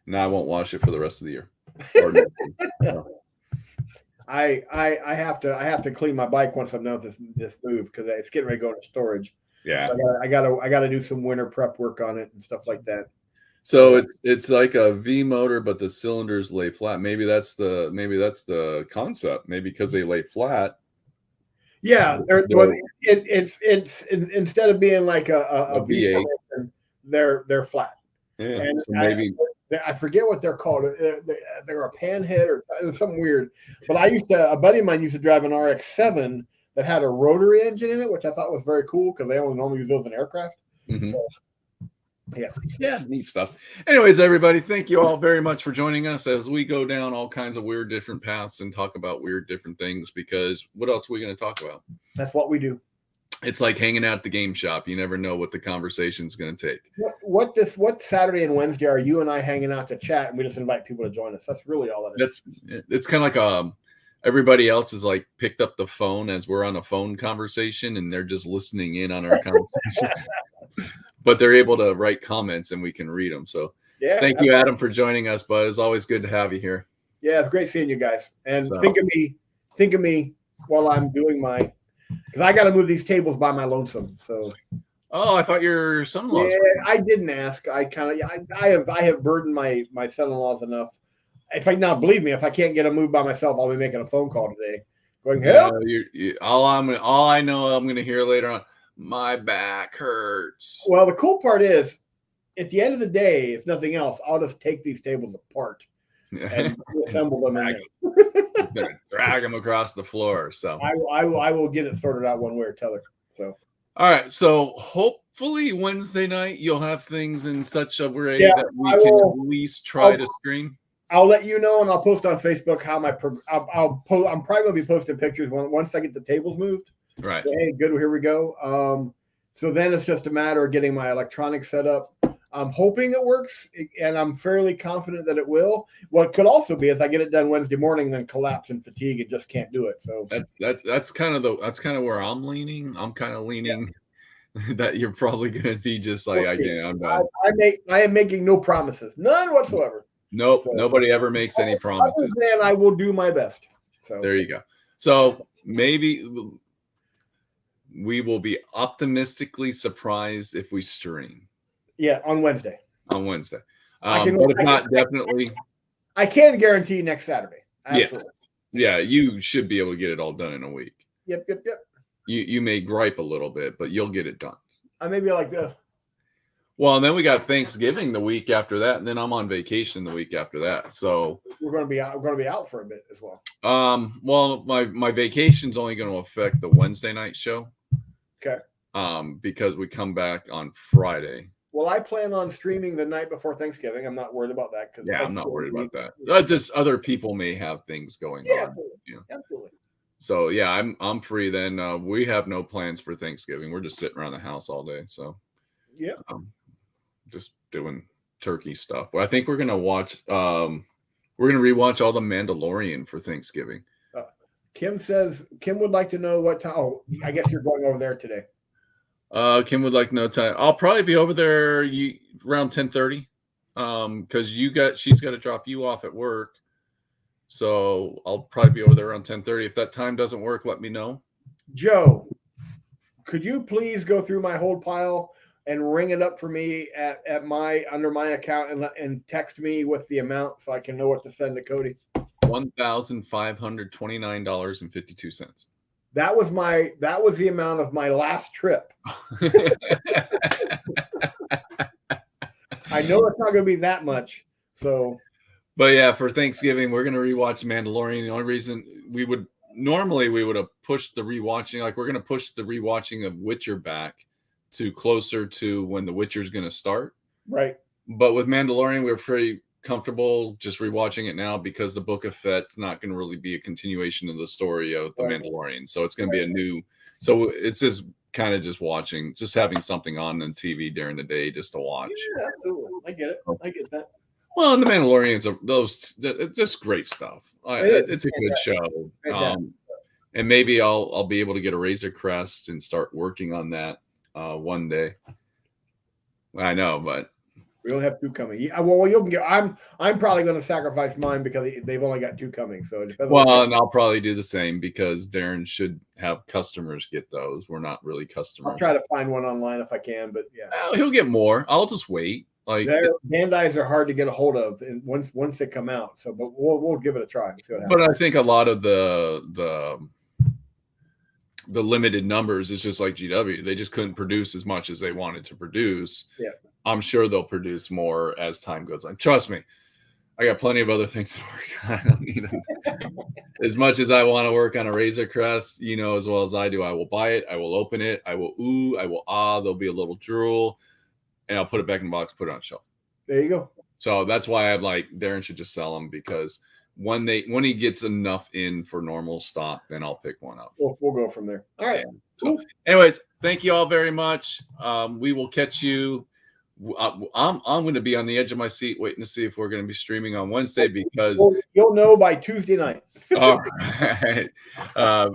Now I won't wash it for the rest of the year. I have to clean my bike once I'm done with this move because it's getting ready to go into storage. Yeah, so I gotta do some winter prep work on it and stuff like that. So it's like a V motor, but the cylinders lay flat. Maybe that's the concept. Maybe because they lay flat. Yeah, it's instead of being like a V8, they're flat. Yeah, and so maybe I forget what they're called. They're a panhead or something weird. But a buddy of mine used to drive an RX-7 that had a rotary engine in it, which I thought was very cool because they only normally use those in aircraft. Mm-hmm. So, yeah, neat stuff. Anyways, everybody, thank you all very much for joining us as we go down all kinds of weird different paths and talk about weird different things, because what else are we going to talk about? That's what we do. It's like hanging out at the game shop. You never know what the conversation's going to take. What Saturday and Wednesday are you and I hanging out to chat, and we just invite people to join us? That's really all that is. It's kind of like everybody else is like picked up the phone as we're on a phone conversation, and they're just listening in on our conversation. But they're able to write comments and we can read them. So thank you, Adam, for joining us, bud. It's always good to have you here. Yeah, it's great seeing you guys. And think of me while I'm doing because I got to move these tables by my lonesome. So. Oh, I thought your son-in-law. Yeah, I didn't ask. I have burdened my son-in-laws enough. Believe me, if I can't get them moved by myself, I'll be making a phone call today. Going, help. All I know I'm going to hear later on. My back hurts. Well, the cool part is, at the end of the day, if nothing else, I'll just take these tables apart and assemble them. Drag them across the floor. So I will get it sorted out one way or t'other. So all right. So hopefully Wednesday night you'll have things in such a way that we can at least try to stream. I'll let you know, and I'll post on Facebook how my I'll post. I'm probably gonna be posting pictures once I get the tables moved. Right. So, hey, good. Here we go. So then it's just a matter of getting my electronics set up. I'm hoping it works, and I'm fairly confident that it will. What could also be is I get it done Wednesday morning, then collapse and fatigue and just can't do it. So that's kind of where I'm leaning. I'm kind of leaning that you're probably gonna be just like, okay. I'm done. I am making no promises, none whatsoever. Nope, so, nobody ever makes any promises. And I will do my best. So there you go. So maybe we will be optimistically surprised if we stream. Yeah, on Wednesday. On Wednesday. But if not, definitely. I can guarantee next Saturday. Absolutely. Yes. Yeah, you should be able to get it all done in a week. Yep. You may gripe a little bit, but you'll get it done. I may be like this. Well, and then we got Thanksgiving the week after that, and then I'm on vacation the week after that. So we're going to be out. We're going to be out for a bit as well. Well, my vacation's only going to affect the Wednesday night show. Okay. Because we come back on Friday. Well, I plan on streaming the night before Thanksgiving. I'm not worried about that. Yeah, I'm not worried about that. Just other people may have things going on. Absolutely. So yeah, I'm free then. We have no plans for Thanksgiving. We're just sitting around the house all day. So yeah, just doing turkey stuff. But I think we're gonna watch. We're gonna rewatch all the Mandalorian for Thanksgiving. Kim would like to know what time. Oh, I guess you're going over there today. Kim would like no time. I'll probably be over there around 10:30. Because she's got to drop you off at work. So I'll probably be over there around 10:30. If that time doesn't work, let me know. Joe, could you please go through my hold pile and ring it up for me under my account and text me with the amount so I can know what to send to Cody? $1,529.52. That was the amount of my last trip. I know it's not going to be that much. So, but yeah, for Thanksgiving, we're going to rewatch Mandalorian. The only reason we would have pushed the rewatching, like we're going to push the rewatching of Witcher back to closer to when the Witcher is going to start. Right. But with Mandalorian, we're pretty comfortable just rewatching it now because the Book of Fett's not going to really be a continuation of the story of the Mandalorian. So it's going to be a new. So it's just kind of just having something on TV during the day just to watch. Yeah, absolutely. I get it. I get that. Well, and the Mandalorians it's just great stuff. It's a good show. And maybe I'll be able to get a Razor Crest and start working on that one day. I know, but we only have 2 coming. Yeah, well, you can get. I'm probably going to sacrifice mine because they've only got 2 coming. So it depends. Well, and I'll probably do the same because Darren should have customers get those. We're not really customers. I'll try to find one online if I can, but yeah, he'll get more. I'll just wait. Like Bandai's are hard to get a hold of, and once they come out. So, but we'll give it a try. But I think a lot of the limited numbers is just like GW. They just couldn't produce as much as they wanted to produce. Yeah. I'm sure they'll produce more as time goes on. Trust me, I got plenty of other things to work on. I don't need them. As much as I want to work on a Razor Crest, as well as I do, I will buy it. I will open it. I will ooh. I will ah. There'll be a little drool, and I'll put it back in the box, put it on the shelf. There you go. So that's why I'm like, Darren should just sell them because when he gets enough in for normal stock, then I'll pick one up. We'll go from there. All right. So, anyways, thank you all very much. We will catch you. I'm going to be on the edge of my seat waiting to see if we're going to be streaming on Wednesday because you'll know by Tuesday night. All right.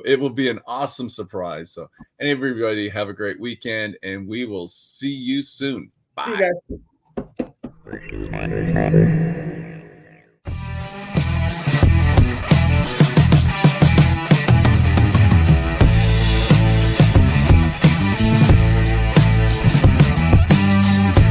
It will be an awesome surprise. So everybody have a great weekend and we will see you soon. Bye. See you guys.